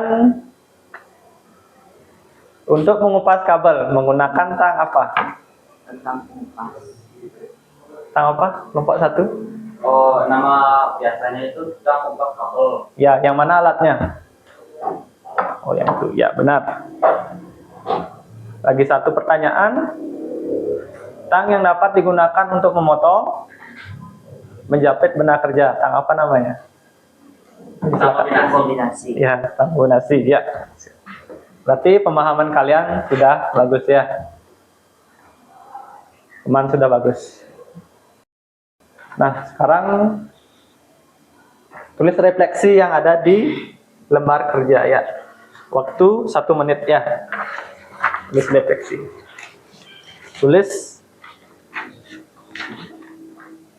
untuk mengupas kabel menggunakan tang apa? tentang pengupas. Tang apa? Kelompok 1? oh nama biasanya itu tang pemotong kabel. Ya, yang mana alatnya? Oh, yang itu. Ya, benar. Lagi satu pertanyaan. Tang yang dapat digunakan untuk memotong, menjepit benang kerja. Tang apa namanya? Kombinasi. Ya, tang kombinasi. Ya. Berarti pemahaman kalian sudah bagus ya. Teman sudah bagus. Nah, sekarang tulis refleksi yang ada di lembar kerja ya. Waktu 1 menit ya. Tulis refleksi. Tulis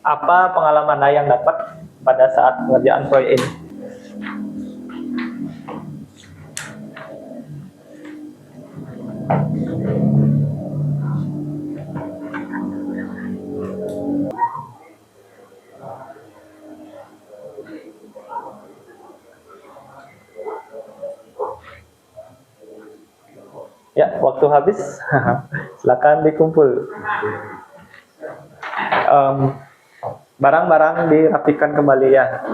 apa pengalaman Anda yang dapat pada saat pengerjaan proyek ini. Ya, waktu habis. Silakan dikumpul. Barang-barang dirapikan kembali ya.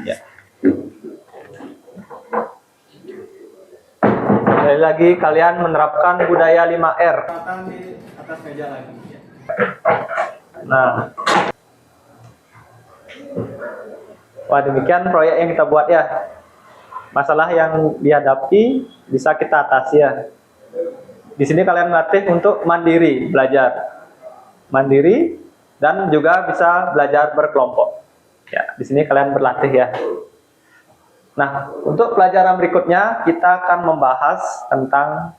Ya. Sekali lagi kalian menerapkan budaya 5R. Di atas meja lagi. Nah. Wah, demikian proyek yang kita buat ya. Masalah yang dihadapi bisa kita atasi ya. Di sini kalian melatih untuk mandiri belajar. Mandiri dan juga bisa belajar berkelompok. Ya, di sini kalian berlatih ya. Nah, untuk pelajaran berikutnya kita akan membahas tentang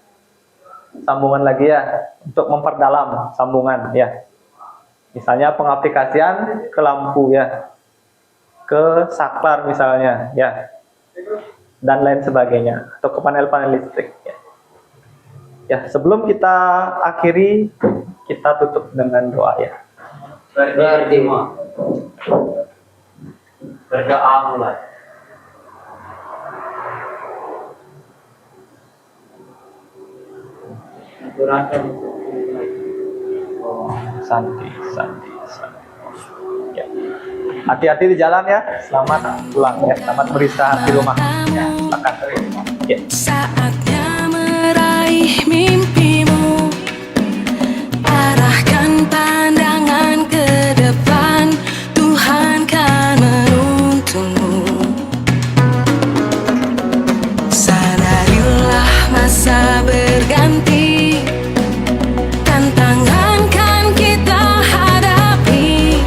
sambungan lagi ya, untuk memperdalam sambungan ya. Misalnya pengaplikasian ke lampu ya, ke saklar misalnya ya, dan lain sebagainya, atau ke panel-panel listrik ya. Ya, sebelum kita akhiri, kita tutup dengan doa ya. Berdoa mulai. Santi. Ya. Hati-hati di jalan ya. Selamat pulang ya. Selamat beristirahat di rumah. Ya, silakan. Ya. Saatnya meraih mimpimu, arahkan pandangan ke depan, Tuhan kan menuntunmu. Sadarilah masa berganti, tantangan kan kita hadapi,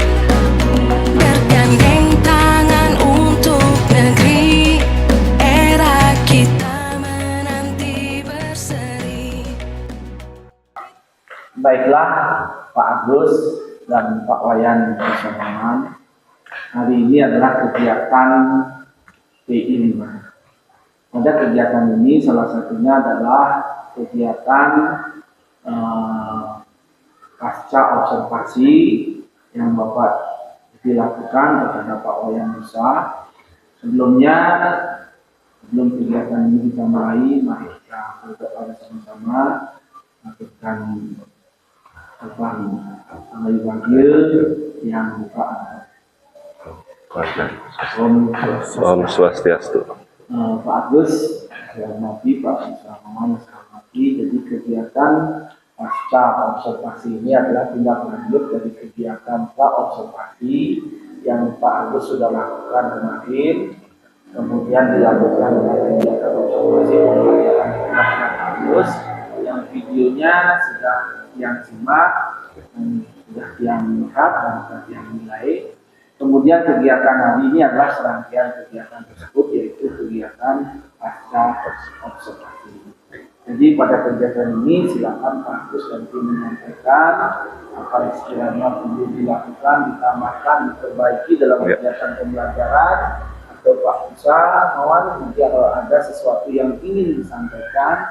bergandeng tangan untuk negeri, era kita menanti berseri. Baiklah Pak Agus dan Pak Wayan bersama. Hari ini adalah kegiatan PI 5. Pada kegiatan ini salah satunya adalah kegiatan pasca observasi yang Bapak dilakukan kepada Pak Wayan Musa. Sebelum kegiatan ini kita mulai, mari kita berdoa bersama-sama lakukan Tuhan Amal Bagil yang buka. Om Om Swastiastu. Pak Agus, saya hormati Pak Susamawan, saya hormati. Jadi kegiatan pasca observasi ini adalah tindak lanjut dari kegiatan pra-observasi yang Pak Agus sudah lakukan kemarin, kemudian dilakukan dengan kegiatan observasi pembelajaran Pak Agus, yang videonya sudah yang simak, sudah yang lihat dan sudah yang nilai. Kemudian kegiatan hari ini adalah serangkaian kegiatan tersebut, yaitu kegiatan pasca observasi. Jadi pada kegiatan ini silakan Pak Agus nanti menyampaikan apa yang sekiranya perlu dilakukan, ditambahkan, diperbaiki dalam kegiatan pembelajaran, atau Pak Susamawan nanti kalau ada sesuatu yang ingin disampaikan,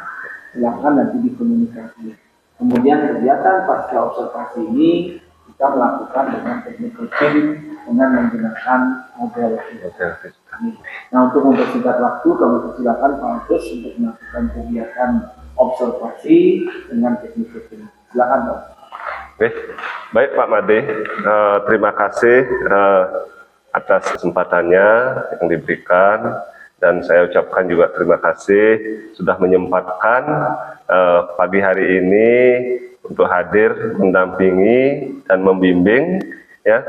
silakan nanti dikomunikasi. Kemudian kegiatan pasca observasi ini kita melakukan dengan teknik coaching dengan menggunakan model ini. Nah, untuk mempersingkat waktu, kami persilakan Pak Agus untuk melakukan kegiatan observasi dengan teknik coaching. Silakan Pak. Oke, baik Pak Made, terima kasih atas kesempatannya yang diberikan, dan saya ucapkan juga terima kasih sudah menyempatkan pagi hari ini untuk hadir mendampingi dan membimbing ya.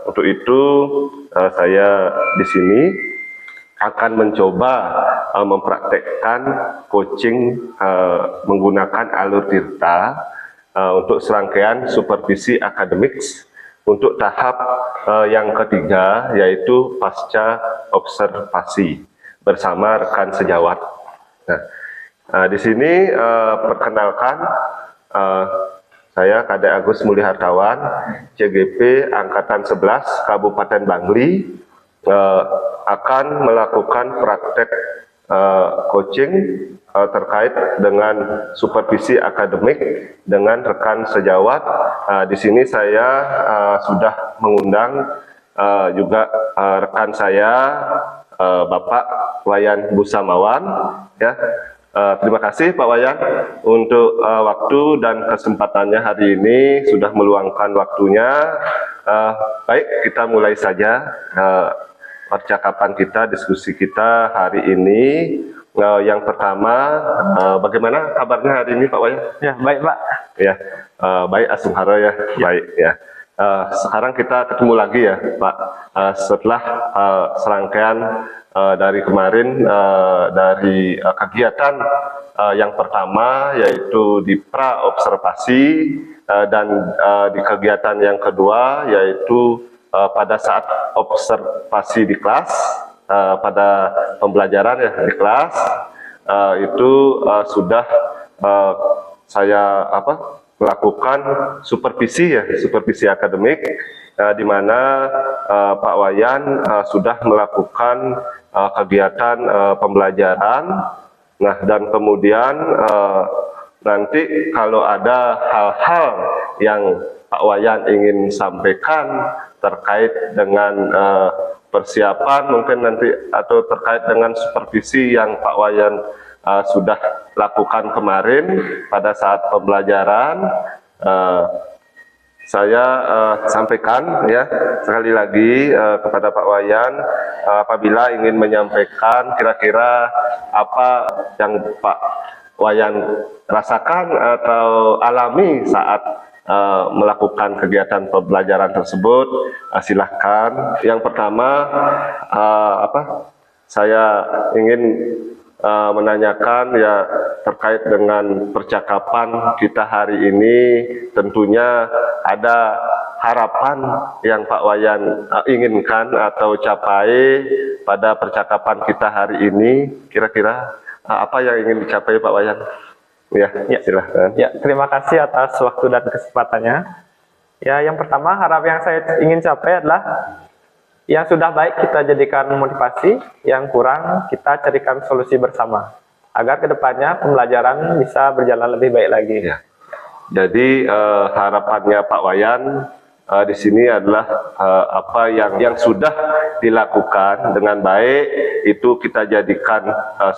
Untuk itu saya di sini akan mencoba mempraktekkan coaching menggunakan alur Tirta untuk serangkaian supervisi akademik untuk tahap yang ketiga, yaitu pasca observasi bersama rekan sejawat. Nah, di sini perkenalkan saya Kadek Agus Muli Hartawan, CGP Angkatan 11 Kabupaten Bangli, akan melakukan praktek coaching terkait dengan supervisi akademik dengan rekan sejawat. Di sini saya sudah mengundang juga rekan saya, Bapak Wayan Busamawan, ya. Terima kasih Pak Wayan untuk waktu dan kesempatannya hari ini, sudah meluangkan waktunya. Baik, kita mulai saja percakapan kita, diskusi kita hari ini. Yang pertama, bagaimana kabarnya hari ini Pak Wayan? Ya, baik Pak. Ya, baik Asumhara ya, baik ya. Sekarang kita ketemu lagi ya Pak, setelah serangkaian dari kemarin dari kegiatan yang pertama, yaitu di pra-observasi, dan di kegiatan yang kedua, yaitu pada saat observasi di kelas, pada pembelajaran ya di kelas, itu sudah saya melakukan supervisi ya, supervisi akademik, di mana Pak Wayan sudah melakukan kegiatan pembelajaran. Nah, dan kemudian nanti kalau ada hal-hal yang Pak Wayan ingin sampaikan terkait dengan persiapan mungkin nanti, atau terkait dengan supervisi yang Pak Wayan sudah lakukan kemarin pada saat pembelajaran, saya sampaikan ya sekali lagi kepada Pak Wayan, apabila ingin menyampaikan kira-kira apa yang Pak Wayan rasakan atau alami saat melakukan kegiatan pembelajaran tersebut, silahkan. Yang pertama, saya ingin menanyakan ya terkait dengan percakapan kita hari ini. Tentunya ada harapan yang Pak Wayan inginkan atau capai pada percakapan kita hari ini. Kira-kira apa yang ingin dicapai Pak Wayan? Ya, silahkan. Ya, terima kasih atas waktu dan kesempatannya. Ya, yang pertama harap yang saya ingin capai adalah yang sudah baik kita jadikan motivasi, yang kurang kita carikan solusi bersama, agar kedepannya pembelajaran bisa berjalan lebih baik lagi. Ya. Jadi harapannya Pak Wayan di sini adalah apa yang sudah dilakukan dengan baik itu kita jadikan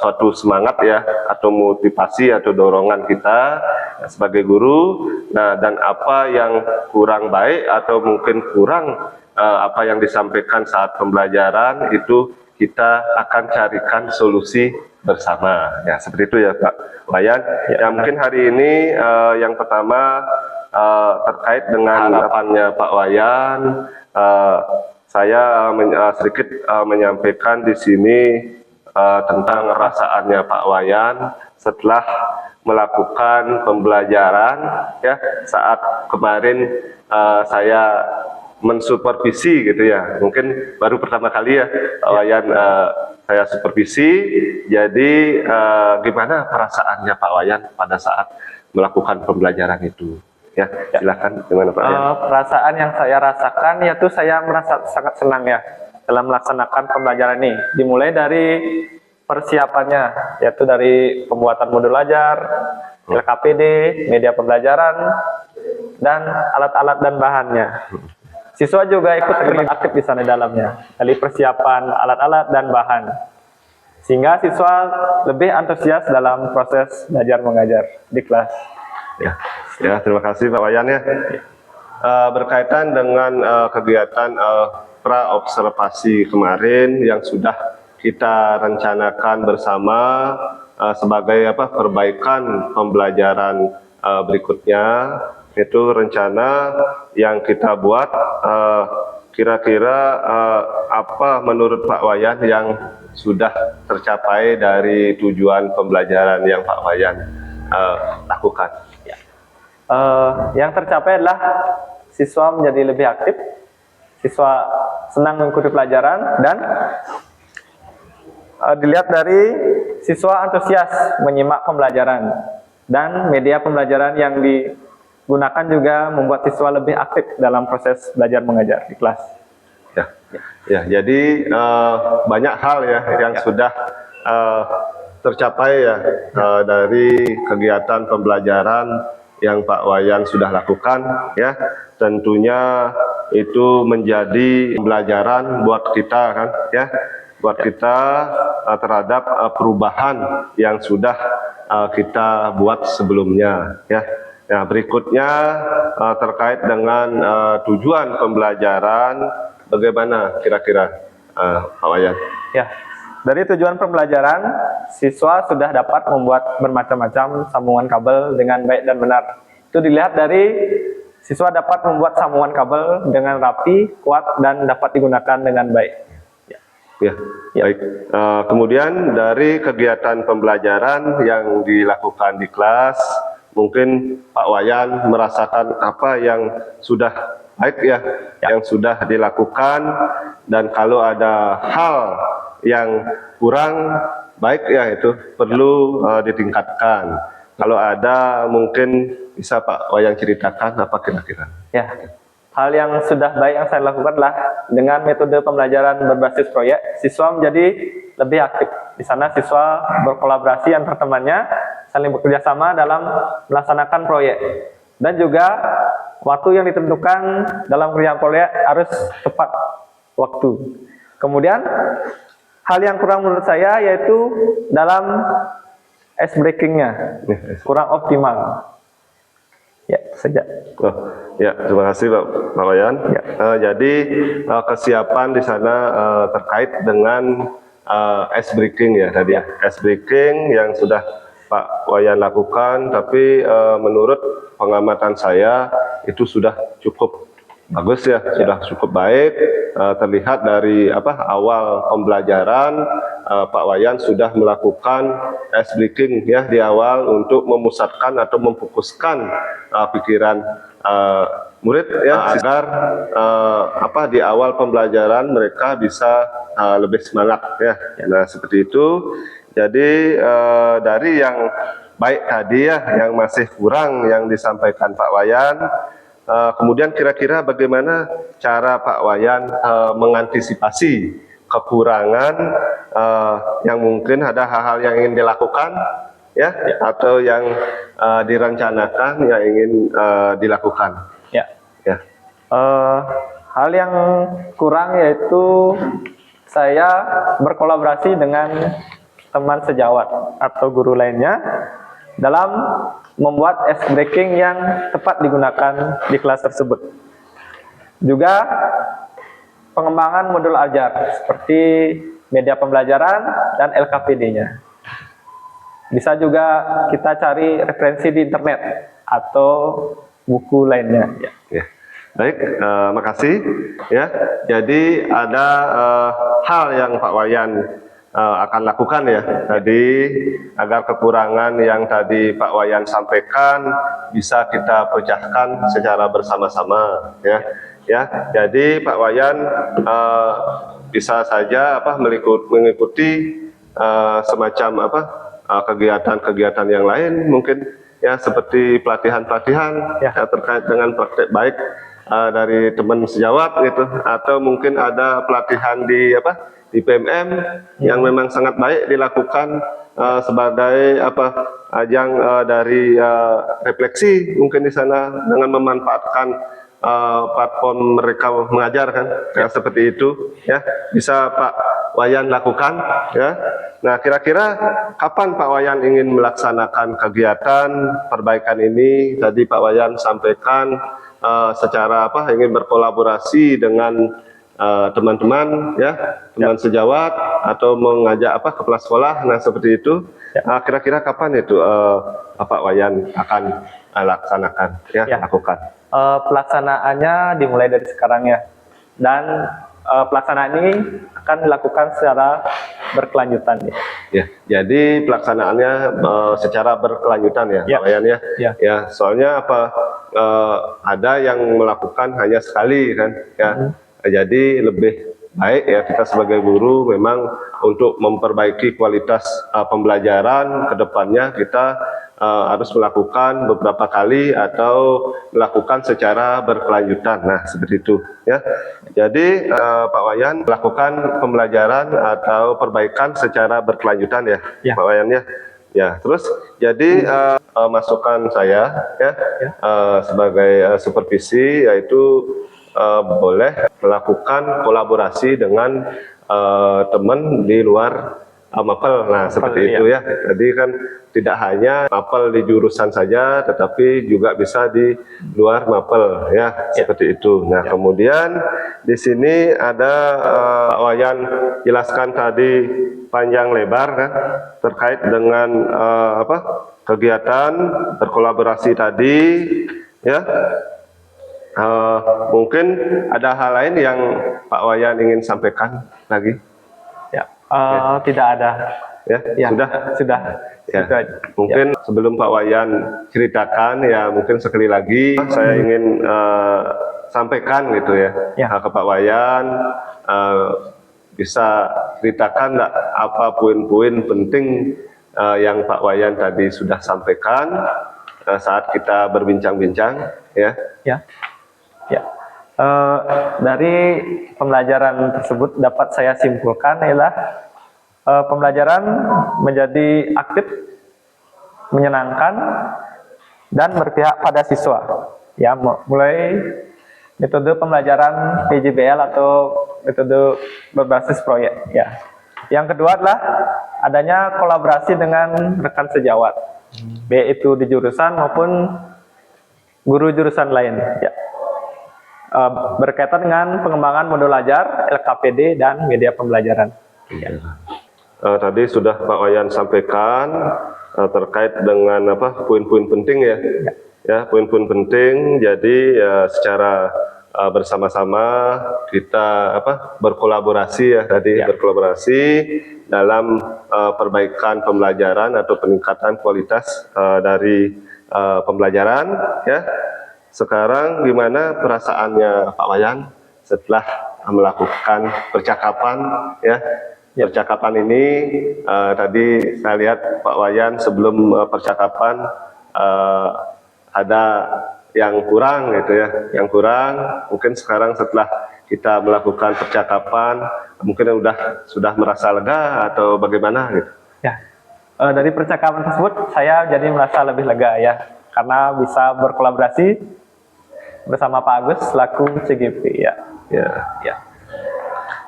suatu semangat ya, atau motivasi atau dorongan kita sebagai guru. Nah, dan apa yang kurang baik atau mungkin kurang apa yang disampaikan saat pembelajaran itu kita akan carikan solusi bersama. Ya, seperti itu ya Pak Wayan. Ya, mungkin hari ini yang pertama terkait dengan harapannya Pak Wayan, saya sedikit menyampaikan di sini tentang perasaannya Pak Wayan setelah melakukan pembelajaran ya saat kemarin saya mensupervisi gitu ya, mungkin baru pertama kali ya Pak Wayan saya supervisi. Jadi gimana perasaannya Pak Wayan pada saat melakukan pembelajaran itu? Ya, silakan gimana Pak Wayan? Perasaan yang saya rasakan yaitu saya merasa sangat senang ya dalam melaksanakan pembelajaran ini. Dimulai dari persiapannya, yaitu dari pembuatan modul belajar, LKPD, media pembelajaran, dan alat-alat dan bahannya. Siswa juga ikut terlibat aktif di sana dalamnya, dari persiapan alat-alat dan bahan, sehingga siswa lebih antusias dalam proses belajar mengajar di kelas. Ya, terima kasih Pak Wayan ya. Berkaitan dengan kegiatan pra-observasi kemarin yang sudah kita rencanakan bersama sebagai perbaikan pembelajaran berikutnya, itu rencana yang kita buat kira-kira apa menurut Pak Wayan yang sudah tercapai dari tujuan pembelajaran yang Pak Wayan lakukan? Yang tercapai adalah siswa menjadi lebih aktif, siswa senang mengikuti pelajaran, dan dilihat dari siswa antusias menyimak pembelajaran, dan media pembelajaran yang digunakan juga membuat siswa lebih aktif dalam proses belajar mengajar di kelas. Ya, jadi banyak hal ya yang sudah tercapai ya dari kegiatan pembelajaran yang Pak Wayan sudah lakukan ya. Tentunya itu menjadi pembelajaran buat kita kan ya, buat kita terhadap perubahan yang sudah kita buat sebelumnya ya. Nah, berikutnya terkait dengan tujuan pembelajaran, bagaimana kira-kira Pak Wayan? Ya, dari tujuan pembelajaran, siswa sudah dapat membuat bermacam-macam sambungan kabel dengan baik dan benar. Itu dilihat dari siswa dapat membuat sambungan kabel dengan rapi, kuat, dan dapat digunakan dengan baik. Ya, baik. Kemudian dari kegiatan pembelajaran yang dilakukan di kelas, mungkin Pak Wayan merasakan apa yang sudah baik ya, yang sudah dilakukan, dan kalau ada hal yang kurang baik ya itu perlu ditingkatkan. Kalau ada mungkin bisa Pak Wayan ceritakan apa kira-kira? Ya, hal yang sudah baik yang saya lakukan adalah dengan metode pembelajaran berbasis proyek, siswa menjadi lebih aktif. Di sana siswa berkolaborasi antar temannya, saling bekerja sama dalam melaksanakan proyek. Dan juga waktu yang ditentukan dalam kerjaan proyek harus tepat waktu. Kemudian hal yang kurang menurut saya yaitu dalam ice breaking-nya kurang optimal. Ya, saja. Ya, terima kasih Pak Wayan. Ya. Jadi kesiapan di sana terkait dengan ice breaking ya tadi ya. Ice breaking yang sudah Pak Wayan lakukan, tapi menurut pengamatan saya itu sudah cukup bagus ya, sudah cukup baik. Terlihat dari awal pembelajaran Pak Wayan sudah melakukan ice breaking ya di awal untuk memusatkan atau memfokuskan pikiran murid ya agar di awal pembelajaran mereka bisa lebih semangat ya. Nah, seperti itu. Jadi dari yang baik tadi ya, yang masih kurang yang disampaikan Pak Wayan, kemudian kira-kira bagaimana cara Pak Wayan mengantisipasi kekurangan yang mungkin ada hal-hal yang ingin dilakukan ya, atau yang direncanakan yang ingin dilakukan. Ya. Ya. Hal yang kurang yaitu saya berkolaborasi dengan teman sejawat atau guru lainnya dalam membuat ice breaking yang tepat digunakan di kelas tersebut. Juga pengembangan modul ajar seperti media pembelajaran dan LKPD-nya. Bisa juga kita cari referensi di internet atau buku lainnya. Ya. Ya. Baik, makasih. Ya, jadi ada hal yang Pak Wayan akan lakukan ya tadi agar kekurangan yang tadi Pak Wayan sampaikan bisa kita pecahkan secara bersama-sama ya. Ya, jadi Pak Wayan bisa saja mengikuti semacam kegiatan-kegiatan yang lain mungkin ya seperti pelatihan-pelatihan Ya. terkait dengan praktek baik dari teman sejawat gitu, atau mungkin ada pelatihan di PMM yang memang sangat baik dilakukan sebagai ajang dari refleksi mungkin di sana dengan memanfaatkan platform mereka mengajar kan ya, seperti itu ya bisa Pak Wayan lakukan ya. Nah, kira-kira kapan Pak Wayan ingin melaksanakan kegiatan perbaikan ini? Tadi Pak Wayan sampaikan secara ingin berkolaborasi dengan teman-teman ya, teman sejawat atau mengajak kepala sekolah. Nah, seperti itu. Kira-kira kapan itu Pak Wayan akan laksanakan ya, lakukan? Pelaksanaannya dimulai dari sekarang ya, dan pelaksanaan ini akan dilakukan secara berkelanjutan ya. Ya, jadi pelaksanaannya secara berkelanjutan ya, Ya. Pak Wayan ya. Ya. Ya, soalnya ada yang melakukan hanya sekali kan ya. Jadi lebih baik ya kita sebagai guru memang untuk memperbaiki kualitas pembelajaran ke depannya kita harus melakukan beberapa kali atau melakukan secara berkelanjutan. Nah, seperti itu ya. Jadi Pak Wayan melakukan pembelajaran atau perbaikan secara berkelanjutan ya, Ya. Pak Wayan ya. Ya, terus jadi masukan saya ya, sebagai supervisi yaitu boleh melakukan kolaborasi dengan teman di luar mapel. Nah, seperti itu ya. Jadi kan tidak hanya mapel di jurusan saja, tetapi juga bisa di luar mapel ya, seperti itu. Nah, kemudian di sini ada Pak Wayan jelaskan tadi panjang lebar kan terkait dengan kegiatan berkolaborasi tadi ya. Mungkin ada hal lain yang Pak Wayan ingin sampaikan lagi? Ya, tidak ada. Ya, Ya, sudah. Ya, Itu aja. mungkin sebelum Pak Wayan ceritakan ya mungkin sekali lagi saya ingin sampaikan gitu ya, ke Pak Wayan bisa ceritakan enggak apa poin-poin penting yang Pak Wayan tadi sudah sampaikan saat kita berbincang-bincang ya. Ya. Dari pembelajaran tersebut dapat saya simpulkan ialah pembelajaran menjadi aktif, menyenangkan, dan berpihak pada siswa. Ya, mulai metode pembelajaran PJBL atau metode berbasis proyek. Ya. Yang kedua adalah adanya kolaborasi dengan rekan sejawat, baik itu di jurusan maupun guru jurusan lain. Ya. Berkaitan dengan pengembangan modul ajar, LKPD, dan media pembelajaran. Ya. Tadi sudah Pak Wayan sampaikan terkait dengan poin-poin penting ya. Ya, poin-poin penting. Jadi secara bersama-sama kita berkolaborasi ya tadi, berkolaborasi dalam perbaikan pembelajaran atau peningkatan kualitas dari pembelajaran ya. Sekarang gimana perasaannya Pak Wayan setelah melakukan percakapan ya? Percakapan ini tadi saya lihat Pak Wayan sebelum percakapan ada yang kurang gitu ya, yang kurang. Mungkin sekarang setelah kita melakukan percakapan mungkin sudah merasa lega atau bagaimana gitu. Ya, dari percakapan tersebut saya jadi merasa lebih lega ya, karena bisa berkolaborasi bersama Pak Agus selaku CGP ya.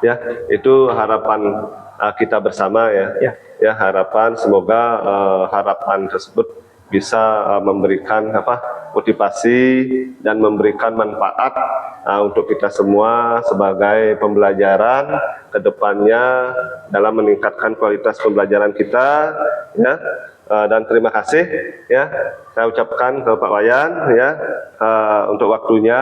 Ya, itu harapan kita bersama ya. Ya, harapan semoga harapan tersebut bisa memberikan motivasi dan memberikan manfaat untuk kita semua sebagai pembelajaran ke depannya dalam meningkatkan kualitas pembelajaran kita, ya. Dan terima kasih, ya, saya ucapkan ke Pak Wayan, ya, untuk waktunya.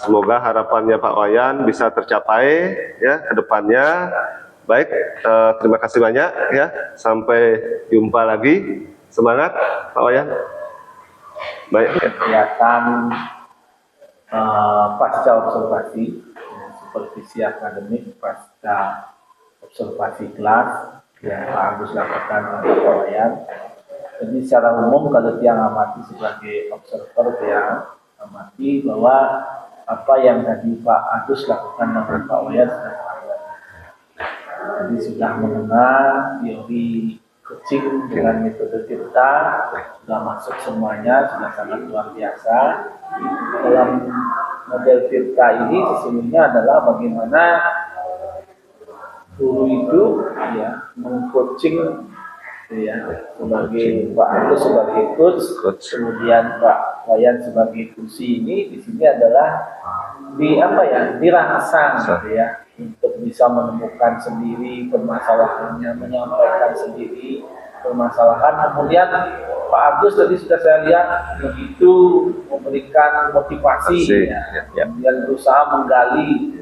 Semoga harapannya Pak Wayan bisa tercapai, ya, ke depannya. Baik, terima kasih banyak, ya, sampai jumpa lagi. Semangat Pak Wayan. Baik, Kegiatan pasca observasi, supervisi akademik pasca observasi kelas yang Pak Agus lakukan pada Pak Wayan. Jadi secara umum kalau dia amati sebagai observer, dia amati bahwa apa yang tadi Pak Agus lakukan dengan Pak Wayan sudah melakukan. Jadi sudah mengenal teori coaching dengan metode Tirta, sudah masuk semuanya, sudah sangat luar biasa. Dalam model Tirta ini sesungguhnya adalah bagaimana guru itu, ya, mengcoaching, ya, sebagai Pak Agus sebagai coach, kemudian Pak Wayan sebagai kursi ini di sini adalah dirangsang, gitu ya, untuk bisa menemukan sendiri permasalahannya, menyampaikan sendiri permasalahan. Kemudian Pak Agus tadi sudah saya lihat begitu memberikan motivasi, ya. Kemudian berusaha menggali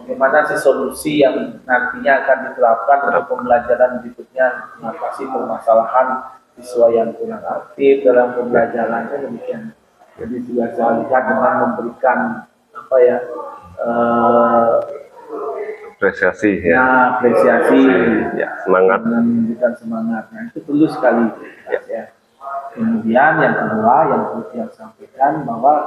bagaimana sih solusi yang nantinya akan diterapkan untuk pembelajaran berikutnya mengatasi permasalahan siswa yang kurang aktif dalam pembelajarannya, demikian. Jadi juga saya lihat dengan memberikan apresiasi, ya. Apresiasi, ya, semangat, dengan memberikan semangat. Nah, itu perlu sekali, ya. Kemudian yang kedua yang perlu saya sampaikan bahwa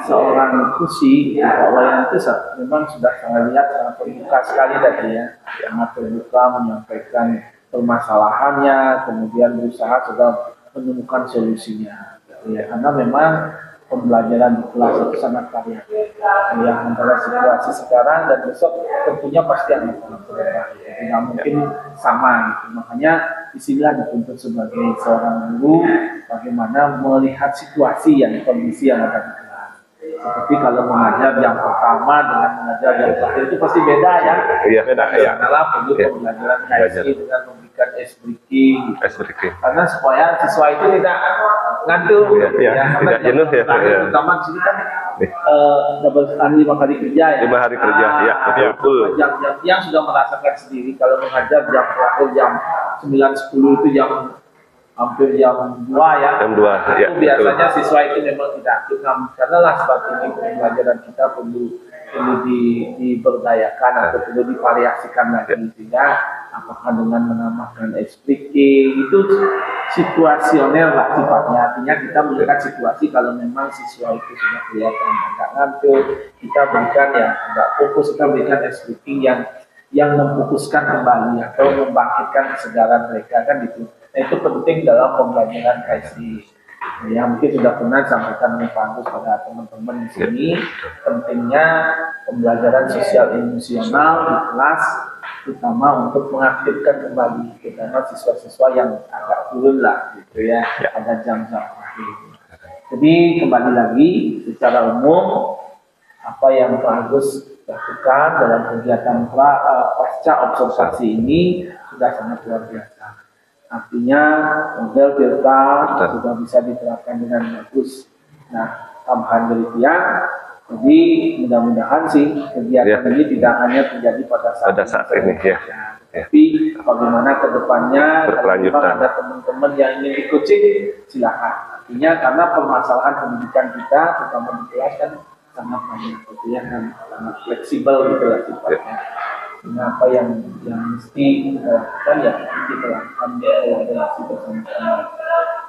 seorang kursi Pak Wayan itu memang sudah saya lihat sangat terbuka sekali tadi, ya, sangat terbuka menyampaikan permasalahannya, kemudian berusaha sudah menemukan solusinya, ya, karena memang pembelajaran di kelas itu sangat variatif, yang antara situasi sekarang dan besok tentunya pasti akan berubah, tidak mungkin sama, gitu. Makanya disinilah dituntut sebagai seorang guru bagaimana melihat situasi kondisi yang ada di kelas. Seperti kalau mengajar yang pertama dengan mengajar yang terakhir itu pasti beda, ya. Iya, beda, ya. Adalah perlu pembelajaran KSI dengan memberikan breaking, karena supaya siswa itu tidak ngantuk, tidak jenuh, ya. Terutama di sini kan double 5 kali kerja, ya. 5 hari kerja, ya, betul. Jam-jam yang sudah merasakan sendiri kalau mengajar jam terakhir jam 9-10 itu hampir jam 2, ya. Jam 2, ya. Itu biasanya siswa itu memang tidak aktif. Karena lah sebab ini pembelajaran kita perlu diberdayakan atau perlu divariasikan lagi, sehingga apakah dengan menambahkan speaking itu situasioner lah sifatnya. Artinya kita melihat situasi kalau memang siswa itu sudah kelihatan agak ngantuk, kita berikan agak fokus, kita berikan speaking yang memfokuskan kembali atau membangkitkan kesegaran mereka, kan gitu. Nah, itu penting dalam pembelajaran KSI. Ya, mungkin sudah pernah sampaikan oleh Pak Agus pada teman-teman di sini, pentingnya pembelajaran sosial emosional di kelas, terutama untuk mengaktifkan kembali, terutama siswa-siswa yang agak turun lah, gitu, ya, pada jam-jam terakhir. Jadi kembali lagi secara umum apa yang Pak Agus lakukan dalam kegiatan pasca observasi ini sudah sangat luar biasa. Artinya model Tirta sudah bisa diterapkan dengan bagus. Nah, tambahan demikian, jadi mudah-mudahan sih kegiatan ini tidak hanya terjadi pada saat ini, ya. Tapi bagaimana kedepannya, kalau memang ada teman-teman yang ingin di-coaching, silakan. Artinya karena permasalahan pendidikan kita, terutama di kelas kan sangat banyak, gitu, ya, dan sangat fleksibel, gitu lah sifatnya. Nah, apa yang mesti kita lakukan, ya kita lakukan relasi bersama-sama.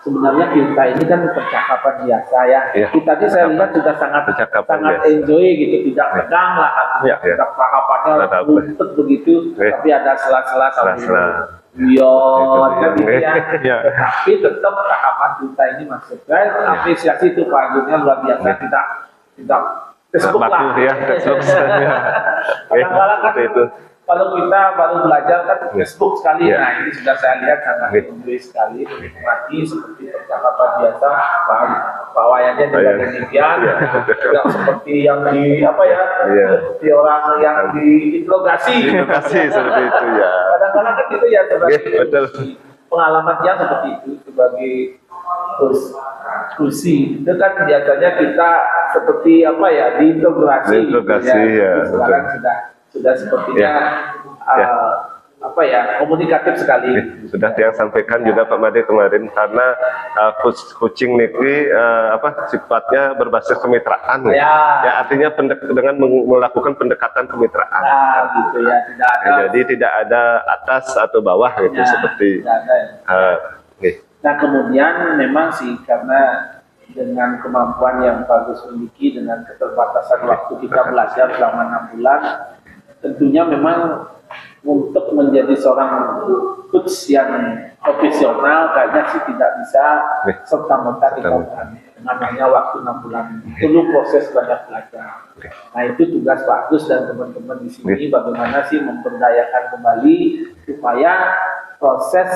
Sebenarnya kita ini kan percakapan biasa, ya. Tadi saya lihat sudah sangat enjoy, gitu, tidak tegang lah, percakapannya rumput begitu, tapi ada sela-sela sambil guyon, kan gitu, ya. Tapi tetap percakapan kita ini maksudnya apresiasi itu Pak Agusnya luar biasa, tidak Facebook lah, ya, Facebook. Kadang-kadang kan kalau kita baru belajar kan Facebook sekali, Ya. nah ini sudah saya lihat sangat Ya. menarik sekali, menikmati seperti percakapan biasa, Pak Wayannya juga Wayan. demikian, Ya. tidak seperti yang di apa ya, Ya. seperti orang yang diinterogasi. Terima kasih seperti itu ya. Kadang-kadang kan gitu ya sebagai Ya, betul. pengalamannya seperti itu sebagai kursi itu kan biasanya kita seperti apa ya diintegrasi, Diintegrasi, ya, sekarang betul. sudah sepertinya Ya. apa ya komunikatif sekali. Sudah yang sampaikan juga Pak Made kemarin karena kucing niki sifatnya berbasis kemitraan Ya. artinya dengan melakukan pendekatan kemitraan. Nah, gitu ya, tidak ada. Jadi tidak ada atas atau bawah gitu Ya, seperti tidak ada. nih. Nah kemudian memang sih karena dengan kemampuan yang bagus miliki dengan keterbatasan waktu kita belajar selama 6 bulan, tentunya memang untuk menjadi seorang coach yang profesional kayaknya sih tidak bisa serta-merta kita dengan hanya waktu 6 bulan. Perlu proses banyak belajar. Nah itu tugas Pak Agus dan teman-teman di sini bagaimana sih memberdayakan kembali supaya proses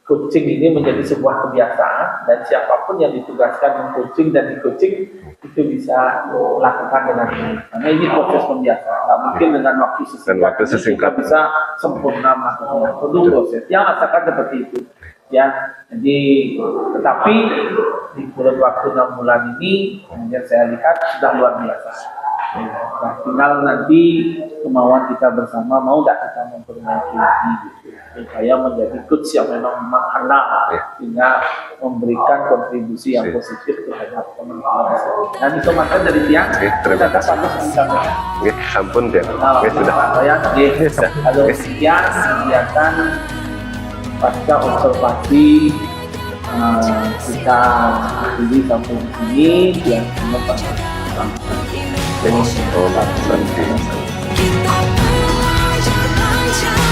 coaching ini menjadi sebuah kebiasaan dan siapapun yang ditugaskan meng-coaching dan di-coaching itu bisa melakukan dengan baik. Karena ini proses pembiasaan, nggak mungkin dengan waktu sesingkat kita bisa sempurna melakukan. Perlu proses. Yang rasakan seperti itu. Ya, jadi tetapi di kurun waktu 6 bulan ini kemudian saya lihat sudah luar biasa. Nah, tinggal nanti kemauan kita bersama mau nggak kita memperbaiki lagi gitu, supaya menjadi coach yang memang handal sehingga memberikan kontribusi yang positif terhadap teman-teman. Dan itu maka dari tiang terima kita harus mencapai. Sampun ya. Nah, Sudah. kalau sekian kegiatan pasca observasi kita akhiri sampai di sini yang semua pasca. Oh, nanti. Kita belajar